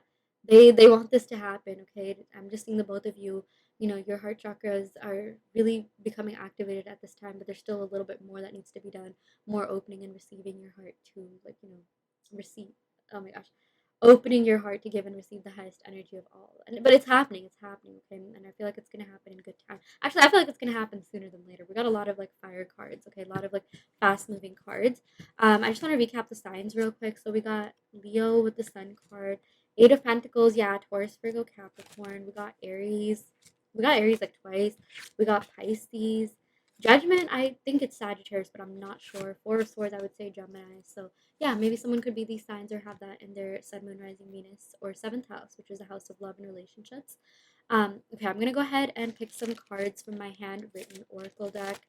they want this to happen. Okay, I'm just seeing the both of you, your heart chakras are really becoming activated at this time, but there's still a little bit more that needs to be done, more opening and receiving your heart to like receive. Oh my gosh, opening your heart to give and receive the highest energy of all. And but it's happening. Okay, and I feel like it's gonna happen in good time. Actually, I feel like it's gonna happen sooner than later. We got a lot of like fire cards. Okay, a lot of like fast moving cards. I just want to recap the signs real quick. So we got Leo with the Sun card. Eight of Pentacles, yeah, Taurus, Virgo, Capricorn. We got Aries. We got Aries like twice. We got Pisces. Judgment, I think it's Sagittarius, but I'm not sure. Four of Swords, I would say Gemini. So yeah, maybe someone could be these signs or have that in their Sun, Moon, Rising, Venus, or seventh house, which is the house of love and relationships. Okay, I'm gonna go ahead and pick some cards from my handwritten oracle deck,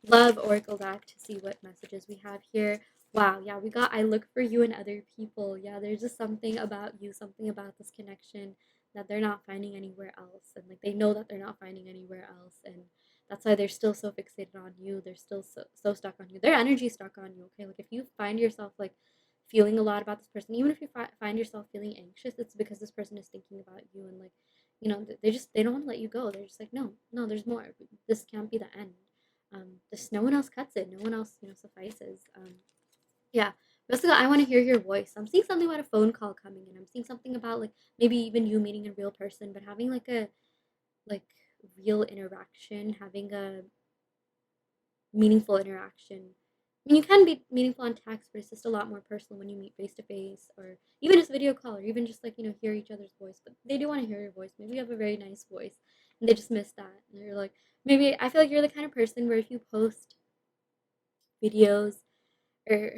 love oracle deck, to see what messages we have here. Wow, yeah, we got I look for you in other people. Yeah, there's just something about you, something about this connection that they're not finding anywhere else. And like they know that they're not finding anywhere else. And that's why they're still so fixated on you. They're still so stuck on you. Their energy stuck on you. Okay, like if you find yourself like feeling a lot about this person, even if you find yourself feeling anxious, it's because this person is thinking about you, and like they don't want to let you go. They're just like, no, no, there's more. This can't be the end. Just no one else cuts it. No one else suffices. Yeah. Jessica, I want to hear your voice. I'm seeing something about a phone call coming in. I'm seeing something about like maybe even you meeting a real person, but having like a like real interaction, having a meaningful interaction. I mean, you can be meaningful on text, but it's just a lot more personal when you meet face to face, or even just video call, or even just like hear each other's voice. But they do want to hear your voice. Maybe you have a very nice voice, and they just miss that. And they're like, maybe I feel like you're the kind of person where if you post videos or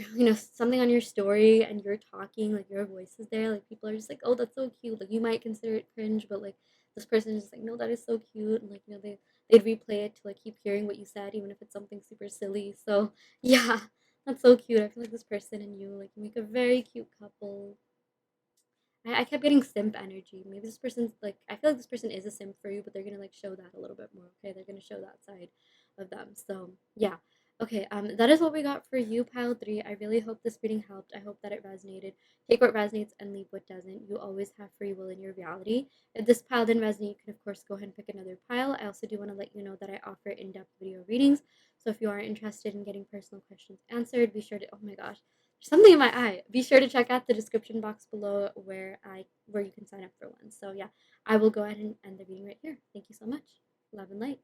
something on your story and you're talking, like your voice is there, like people are just like, oh, that's so cute. Like you might consider it cringe, but like this person is just like, no, that is so cute. And like they'd replay it to like keep hearing what you said, even if it's something super silly. So yeah, that's so cute. I feel like this person and you like make a very cute couple. I kept getting simp energy. Maybe this person's like, I feel like this person is a simp for you, but they're gonna like show that a little bit more. Okay, they're gonna show that side of them. So yeah. Okay, that is what we got for you, pile three. I really hope this reading helped. I hope that it resonated. Take what resonates and leave what doesn't. You always have free will in your reality. If this pile didn't resonate, you can of course go ahead and pick another pile. I also do want to let you know that I offer in-depth video readings. So if you are interested in getting personal questions answered, be sure to, oh my gosh, something in my eye. Be sure to check out the description box below where you can sign up for one. So yeah, I will go ahead and end the reading right here. Thank you so much. Love and light.